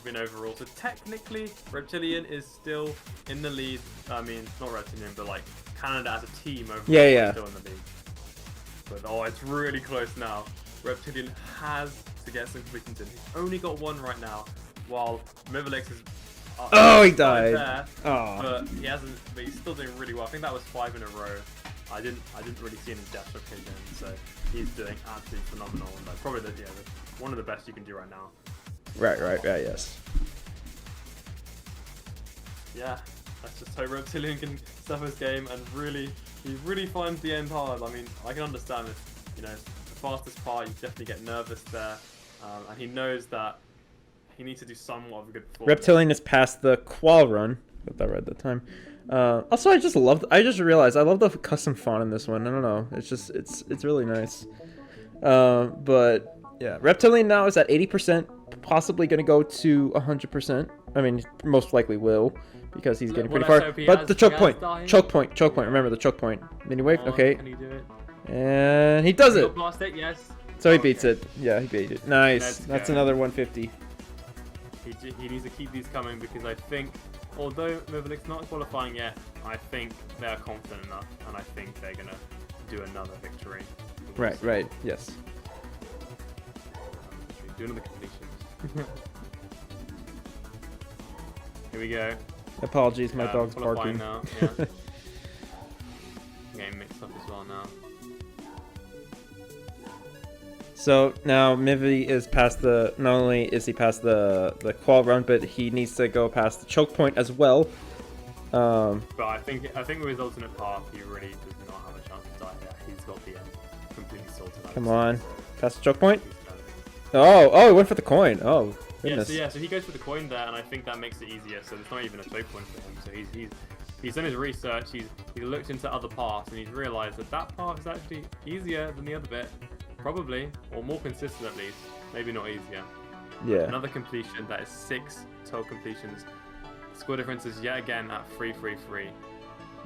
win overall. So technically, Reptilian is still in the lead. I mean, not Reptilian, but like Canada as a team overall. Yeah. Still in the lead. But it's really close now. Reptilian has to get some completions in. He's only got one right now, while Mivilix is... he died. There, but he hasn't. But he's still doing really well. I think that was 5 in a row. I didn't really see any death rotation, so he's doing absolutely phenomenal. And like, probably one of the best you can do right now. Right. Yes. Yeah, let's just hope Reptilian can step his game and he really finds the end hard. I mean, I can understand it. The fastest part, you definitely get nervous there, and he knows that. He needs to do somewhat of a good performance. Reptilian is past the qual run. Got that right at the time. Also, I just realized I love the custom font in this one. I don't know. It's really nice. But yeah, Reptilian now is at 80%, possibly going to go to 100%. I mean, most likely will. because he's getting Well, pretty let's far. hope he But has- the he choke has point, died. choke point, choke point. Remember the choke point. Mini wave. Come on, Okay, Can he do it? and he does He it. got past it, yes. So he Okay. beats it. Yeah, he beat it. Nice. Let's That's go. another 150. He needs to keep these coming because I think, although Mivilix not qualifying yet, I think they are confident enough, and I think they're gonna do another victory. Right, right. Yes. Do another completion. Here we go. Apologies, my dog's qualifying barking. now. Yeah. Getting mixed up as well now. So now Mivi is past the. Not only is he past the qual run, but he needs to go past the choke point as well. But I think with his alternate path, he really does not have a chance to die. Yeah, he's got the completely sorted out. Come on, past the choke point. He's done. Oh, he went for the coin. Oh, Yeah, goodness. so he goes for the coin there, and I think that makes it easier. So there's not even a choke point for him. So he's done his research. He's looked into other paths, and he's realised that path is actually easier than the other bit, probably, or more consistent at least. Maybe not easier. Yeah. Another completion. That is 6 total completions. Score difference is yet again at 3-3-3.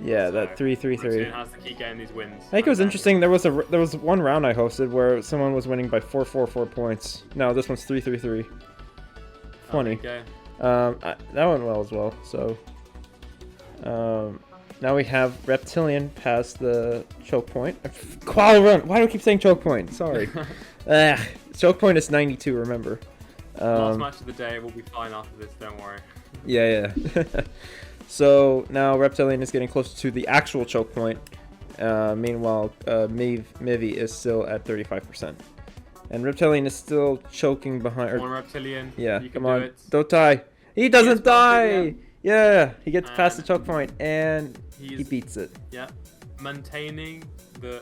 Yeah, So, that 3-3-3. Reptilian has to keep getting these wins. I think it was interesting. There was one round I hosted where someone was winning by 4 points. No, this one's 3-3-3. Funny. Okay. That went well as well. So, now we have Reptilian past the choke point. Qual run. Why do I keep saying choke point? Sorry. Choke point is 92. Remember. Last match of the day. We'll be fine after this. Don't worry. Yeah. So now Reptilian is getting closer to the actual choke point. Meanwhile, Mivi is still at 35%. And Reptilian is still choking behind. Come on, Reptilian. Yeah, You can come on. do it. Don't die. He doesn't He has passed die! it, Yeah, he gets past the And choke point and he He's beats it. yeah, maintaining the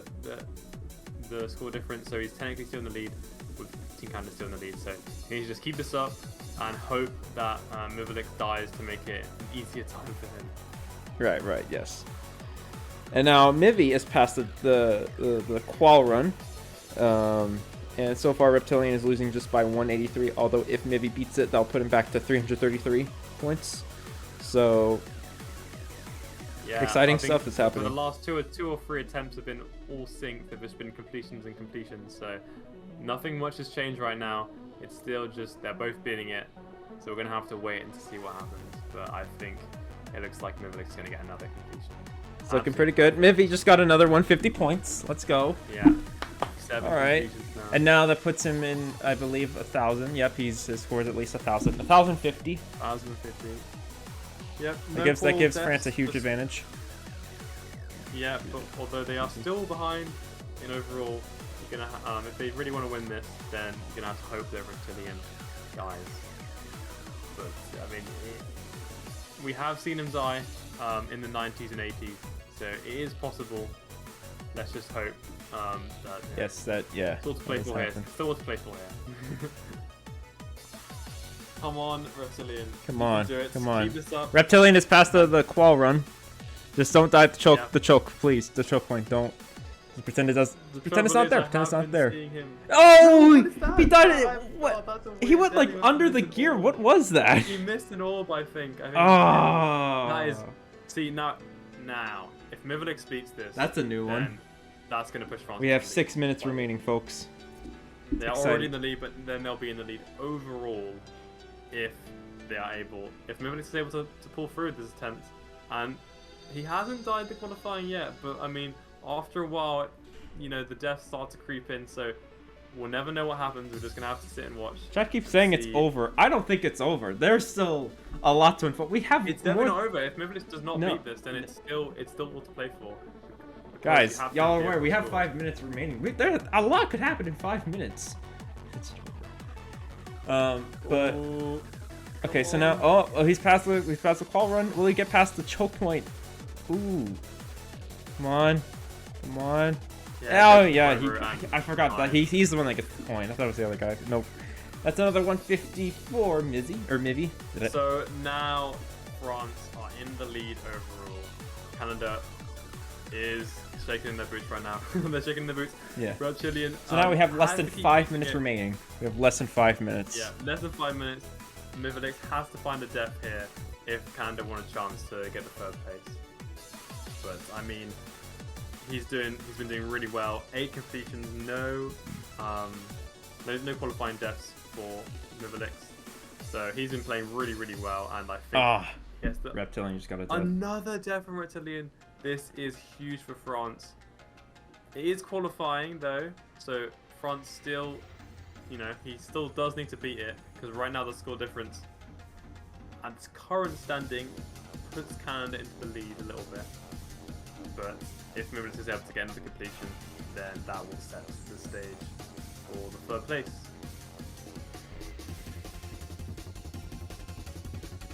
score difference. So he's technically still in the lead, with Team Canada still in the lead. So he needs to just keep this up and hope that Mivilix dies to make it an easier time for him. Right, yes. And now Mivi is past the qual run. And so far Reptilian is losing just by 183, although if Mivi beats it, that'll put him back to 333 points. So Yeah, exciting I think stuff is happening. For the last two or three attempts have been all synced. There's just been completions and completions. So nothing much has changed right now. It's still just they're both beating it. So we're gonna have to wait and to see what happens. But I think it looks like Mivilix is gonna get another completion. It's looking pretty good. Mivi just got another 150 points. Let's go. Yeah. 7 All right. completions now. And now that puts him in, I believe, 1,000. Yep, his score is at least 1,000. 1,050. 1,050. Yep. That gives France a huge advantage. Yeah, but although they are still behind in overall, you're gonna if they really want to win this, then you're gonna have to hope they're Reptilian guys. But I mean, we have seen him die in the 90s and 80s, so it is possible. Let's just hope that. Yes, yeah. Still to play that for does here. happen. Still to play for here. Come on, Reptilian. Come You can on, do it. come on. Keep this up. Reptilian is past the qual run. Just don't die at the choke. Yep. The choke, please. The choke point. Don't. Just pretend it does. The Pretend it's trouble not there. is I Pretend it's have not been there. seeing him- Oh, that? he died. Oh, What? that's a He weird went like thing. under the gear. What was that? He missed an orb, I think. Oh. That is. See now, if Mivilix beats this, That's a new one. then that's gonna push France. We have to the 6 lead. minutes remaining, folks. They are Exciting. already in the lead, but then they'll be in the lead overall if they are able. If Mivilix is able to pull through this attempt, and he hasn't died the qualifying yet, but I mean, after a while, you know, the deaths start to creep in, so we'll never know what happens. We're just gonna have to sit and watch. Chat keeps saying it's See. over. I don't think it's over. There's still a lot to unfold. We have It's definitely more. not over. If Mivilix does not No. beat this, then it's still all to play for. Guys, You have to y'all are be aware able we to have score. 5 minutes remaining. There, a lot could happen in 5 minutes. It's over. But Ooh, okay, come so now on. he's past the qual run. Will he get past the choke point? Ooh, come on. Oh that's yeah, over and I forgot that fine. he's the one that gets the point. I thought it was the other guy. Nope. That's another 154 Mivi. Did it? So now France are in the lead overall. Canada is shaking in their boots right now. They're shaking in their boots. Yeah. Reptilian. So now we have less has than to keep 5 pushing minutes it. remaining. We have less than 5 minutes. Yeah, less than 5 minutes. Mivilix has to find a death here. if Canada won a chance to get the third place. But I mean, he's been doing really well. 8 completions, no qualifying deaths for Mivilix. So he's been playing really, really well, and I think yes, Reptilian just got a death. Another death from Reptilian. This is huge for France. It is qualifying though, so France still, you know, he still does need to beat it, because right now the score difference at its current standing puts Canada into the lead a little bit. But if Mivilix is able to get into completion, then that will set the stage for the third place.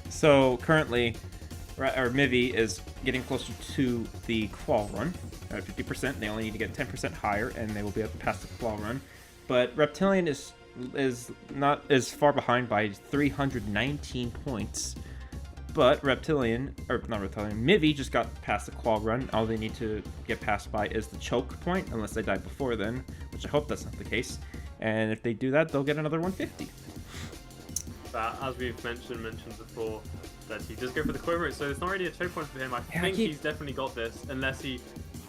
So currently, Mivi is getting closer to the qual run at 50%. They only need to get 10% higher, and they will be able to pass the qual run. But Reptilian is not as far behind by 319 points. But Mivi just got past the qual run. All they need to get past by is the choke point, unless they die before then, which I hope that's not the case. And if they do that, they'll get another 150. But as we've mentioned before, that he does go for the quiver, so it's not really a choke point for him. I think he's definitely got this, unless he,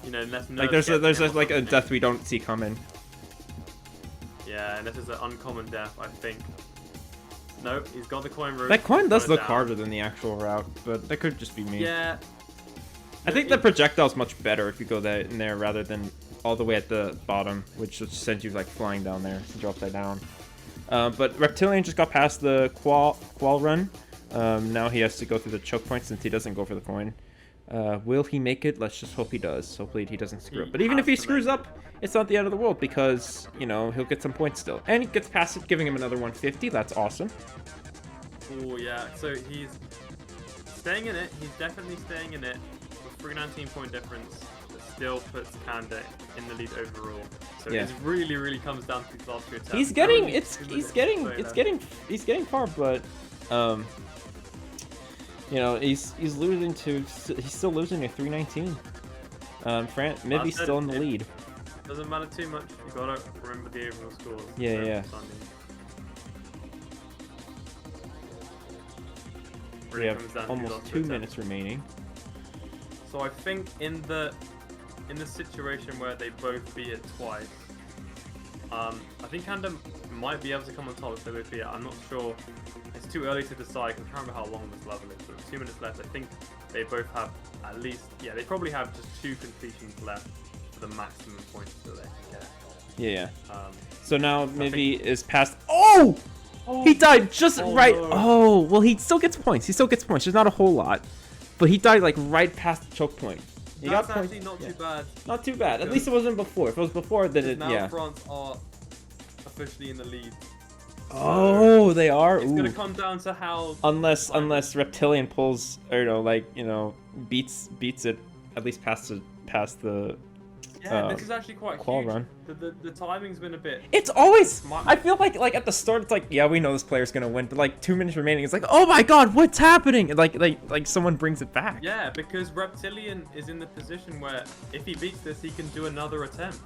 you know, unless like there's like a death we don't see coming. Yeah, unless it's an uncommon death, I think. Nope, he's got the coin route. That coin does look harder than the actual route, but that could just be me. Yeah. I think the projectile's much better if you go in there rather than all the way at the bottom, which just sends you like flying down there and you're upside down. But Reptilian just got past the qual run. Now he has to go through the choke point since he doesn't go for the coin. Will he make it? Let's just hope he does. Hopefully he doesn't screw up. But even if he screws up, it's not the end of the world, because, you know, he'll get some points still. And he gets past it, giving him another 150. That's awesome. Oh, yeah. So he's staying in it. He's definitely staying in it. With 319 point difference, that still puts Canada in the lead overall. So it really, really comes down to these last 2 attempts. He's getting far, but you know, he's still losing to 319. Mivi's still in the lead. Doesn't matter too much. You gotta remember the overall scores. Yeah. We have almost 2 minutes remaining. So I think in the situation where they both beat it twice, I think Canada might be able to come on top if they both beat it. I'm not sure. It's too early to decide. I can't remember how long this level is. So 2 minutes left. I think they both have at least, they probably have just 2 completions left for the maximum points that they can get. Yeah. So now Mivi is past. Oh! He died just right. No. Oh, well, he still gets points. There's not a whole lot, but he died like right past the choke point. That's actually not too bad. Not too bad. At least it wasn't before. If it was before, then now France are officially in the lead. Oh, they are. It's gonna come down to how. Unless Reptilian pulls, or beats it at least past the. Yeah, this is actually quite qual huge. Run. The timing's been a bit. It's always. I feel like at the start it's like, yeah, we know this player's gonna win, but like 2 minutes remaining, it's like, oh my god, what's happening? Like someone brings it back. Yeah, because Reptilian is in the position where if he beats this, he can do another attempt,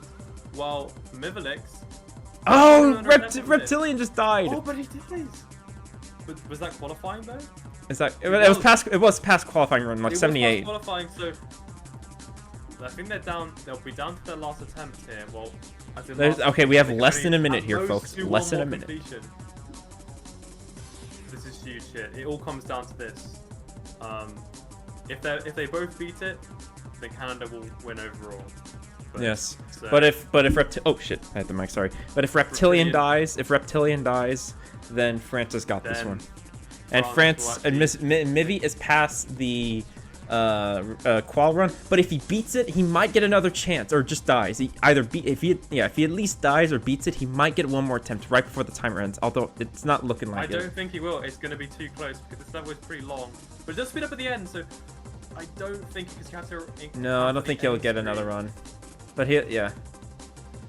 while Mivilix. Oh, Reptilian just died. Oh, but he did this. But was that qualifying though? It was past qualifying run, like 78. Was qualifying, so. I think they'll be down to their last attempt here. Well, okay, we have less than a minute here, folks. Less than a minute. Completion. This is huge shit. It all comes down to this. If they both beat it, then Canada will win overall. But, yes. So, but if oh shit, I had the mic, sorry. But if Reptilian dies, then France has got this one. And Mivi is past the qual run, but if he beats it, he might get another chance, or just dies. If he at least dies or beats it, he might get one more attempt right before the timer ends. Although it's not looking like it. I don't think he will. It's going to be too close because this level is pretty long. But it does speed up at the end, so I don't think because you have to. No, I don't think he'll get another run. But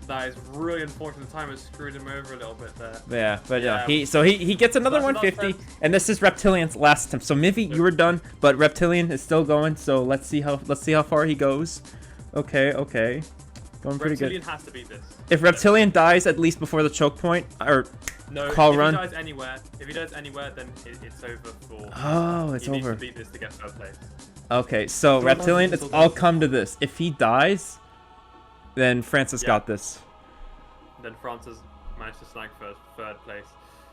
that is really unfortunate. The timer screwed him over a little bit there. Yeah, but he gets another 150, and this is Reptilian's last attempt. So Mivi, you were done, but Reptilian is still going. So let's see how far he goes. Okay, going pretty good. Reptilian has to beat this. If Reptilian dies at least before the choke point, or No, Qual if run? he dies anywhere, then it's over for. Oh, it's he needs over. to beat this to get third place. Okay, so Reptilian, it's all come to this. If he dies, then Francis got this. Then Francis managed to snag third place.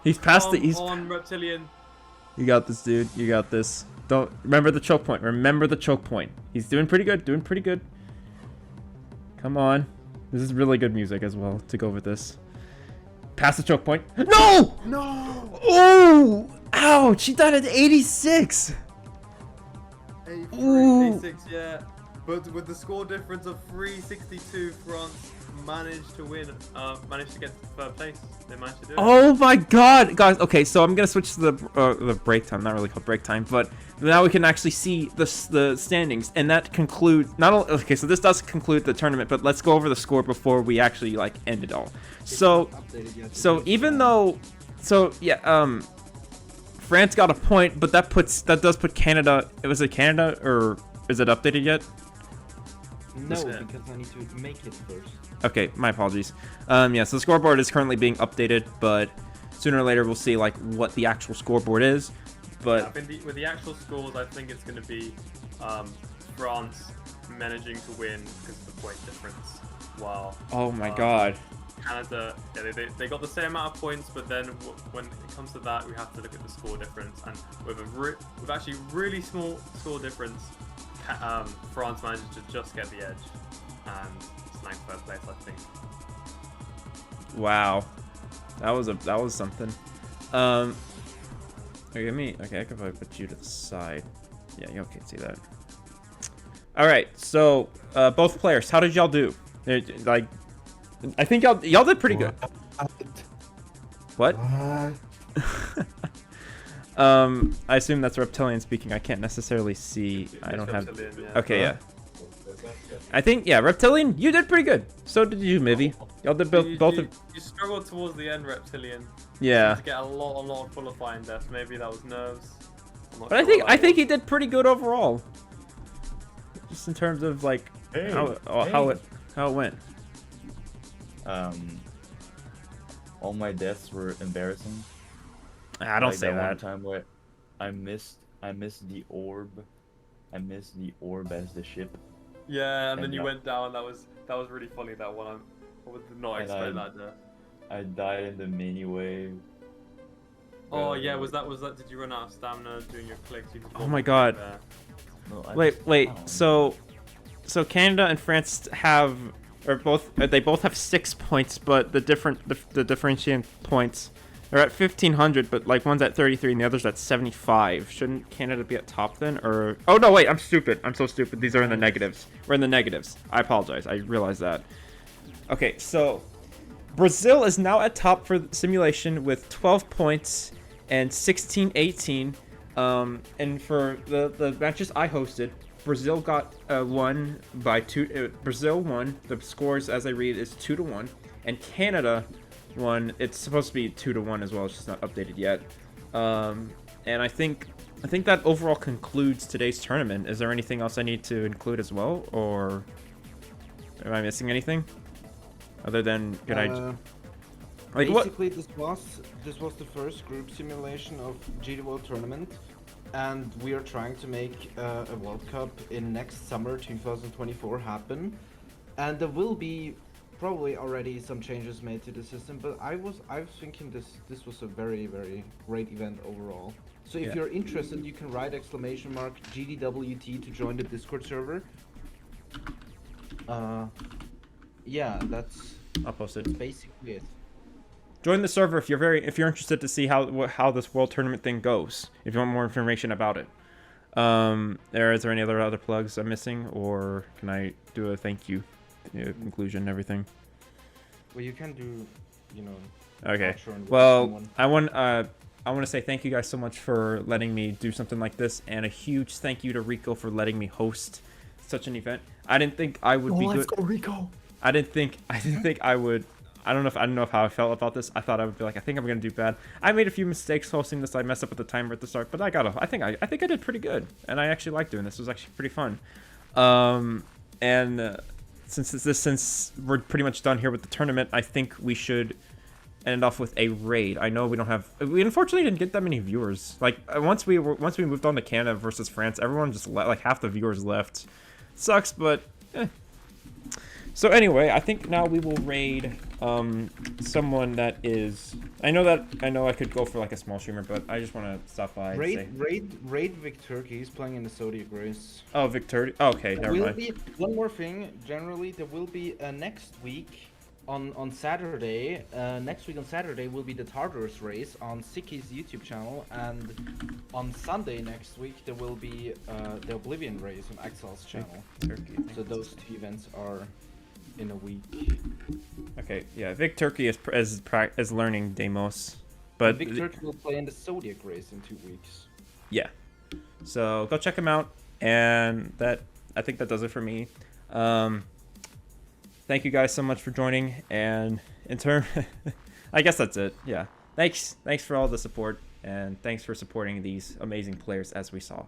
He's past the. Come He's. on, Reptilian. You got this, dude. You got this. Don't remember the choke point. Remember the choke point. He's doing pretty good. Doing pretty good. Come on. This is really good music as well to go with this. Pass the choke point. No! No! Oh! Ouch! He died at 86! Ooh. 86, yeah. But with the score difference of 362, France managed to win. Managed to get to third place. They managed to do it. Oh my god! Guys, okay, so I'm gonna switch to the break time. Not really called break time, but now we can actually see the standings. And that concludes... Not only, okay, so this does conclude the tournament, but let's go over the score before we actually, like, end it all. So even though... So, yeah, France got a point, but that does put Canada... Was it Canada, or is it updated yet? No, because I need to make it first. Okay, my apologies. Yeah, so the scoreboard is currently being updated, but sooner or later we'll see, like, what the actual scoreboard is. But yeah, I think with the actual scores, I think it's going to be France managing to win because of the point difference, while oh my god. Canada, yeah, they got the same amount of points, but then when it comes to that, we have to look at the score difference, and with actually really small score difference, France managed to just get the edge and snag first place, I think. Wow, that was something. Okay, I could probably put you to the side. Yeah, you can't see that. All right, so both players, how did y'all do? Like, I think y'all did pretty good. What? I assume that's Reptilian speaking. I can't necessarily see. I don't have. Yeah. Okay, yeah. I think, yeah, Reptilian, you did pretty good. So did you, Mivy. Y'all did both. You struggled towards the end, Reptilian. Yeah. To get a lot of qualifying deaths. Maybe that was nerves. But I think he did pretty good overall. Just in terms of like how it went. All my deaths were embarrassing. I don't like say that. One time where I missed the orb. I missed the orb as the ship. Yeah, and then you went down. That was really funny. That one. I did not expect that death. I died in the mini wave. Oh yeah, was that? Did you run out of stamina doing your clicks? Oh my god. No, Wait. So Canada and France have, they both have 6 points, but the differentiating points are at 1500, but like one's at 33 and the other's at 75. Shouldn't Canada be at top then? Or oh no, wait, I'm stupid. I'm so stupid. These are in the negatives. We're in the negatives. I apologize. I realize that. Okay, so Brazil is now at top for the simulation with 12 points and 16-18. And for the matches I hosted, Brazil got won by 2. Brazil won. The scores, as I read, is 2-1, and Canada won. It's supposed to be 2-1 as well. It's just not updated yet. And I think that overall concludes today's tournament. Is there anything else I need to include as well, or am I missing anything? Other than basically, this was the first group simulation of GDWT tournament, and we are trying to make a World Cup in next summer 2024 happen, and there will be probably already some changes made to the system. But I was thinking this was a very, very great event overall. So if you're interested, you can write !GDWT to join the Discord server. Yeah, I'll post it. That's basically it. Join the server if you're interested to see how this world tournament thing goes. If you want more information about it. Is there any other plugs I'm missing, or can I do a thank you, conclusion, everything? Well, you can do, Okay. Well, I want to say thank you guys so much for letting me do something like this, and a huge thank you to Rico for letting me host such an event. I didn't think I would be good. Let's go, Rico. I didn't think I would. I don't know how I felt about this. I thought I would be like, I think I'm gonna do bad. I made a few mistakes hosting this. I messed up with the timer at the start, but I think I did pretty good, and I actually like doing this. It was actually pretty fun. And since we're pretty much done here with the tournament, I think we should end off with a raid. I know we don't have. We unfortunately didn't get that many viewers. Like once we moved on to Canada versus France, everyone just like half the viewers left. Sucks, but. So anyway, I think now we will raid someone that is. I know I could go for like a small streamer, but I just want to stop by. Raid Vic Turkey. He's playing in the Zodiac race. Oh, Victor. Oh, okay, never mind. One more thing. Generally, there will be next week on Saturday. Next week on Saturday will be the Tartarus race on Siki's YouTube channel, and on Sunday next week there will be the Oblivion race on Axel's channel. Turkey. So those two events are in a week. Okay, yeah, Vic Turkey is learning Deimos, but Vic Turkey will play in the Zodiac race in 2 weeks. Yeah, so go check him out, and I think that does it for me. Thank you guys so much for joining, and in turn, I guess that's it. Yeah, thanks for all the support, and thanks for supporting these amazing players as we saw.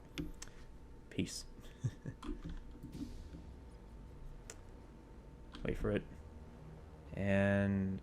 Peace. Wait for it. And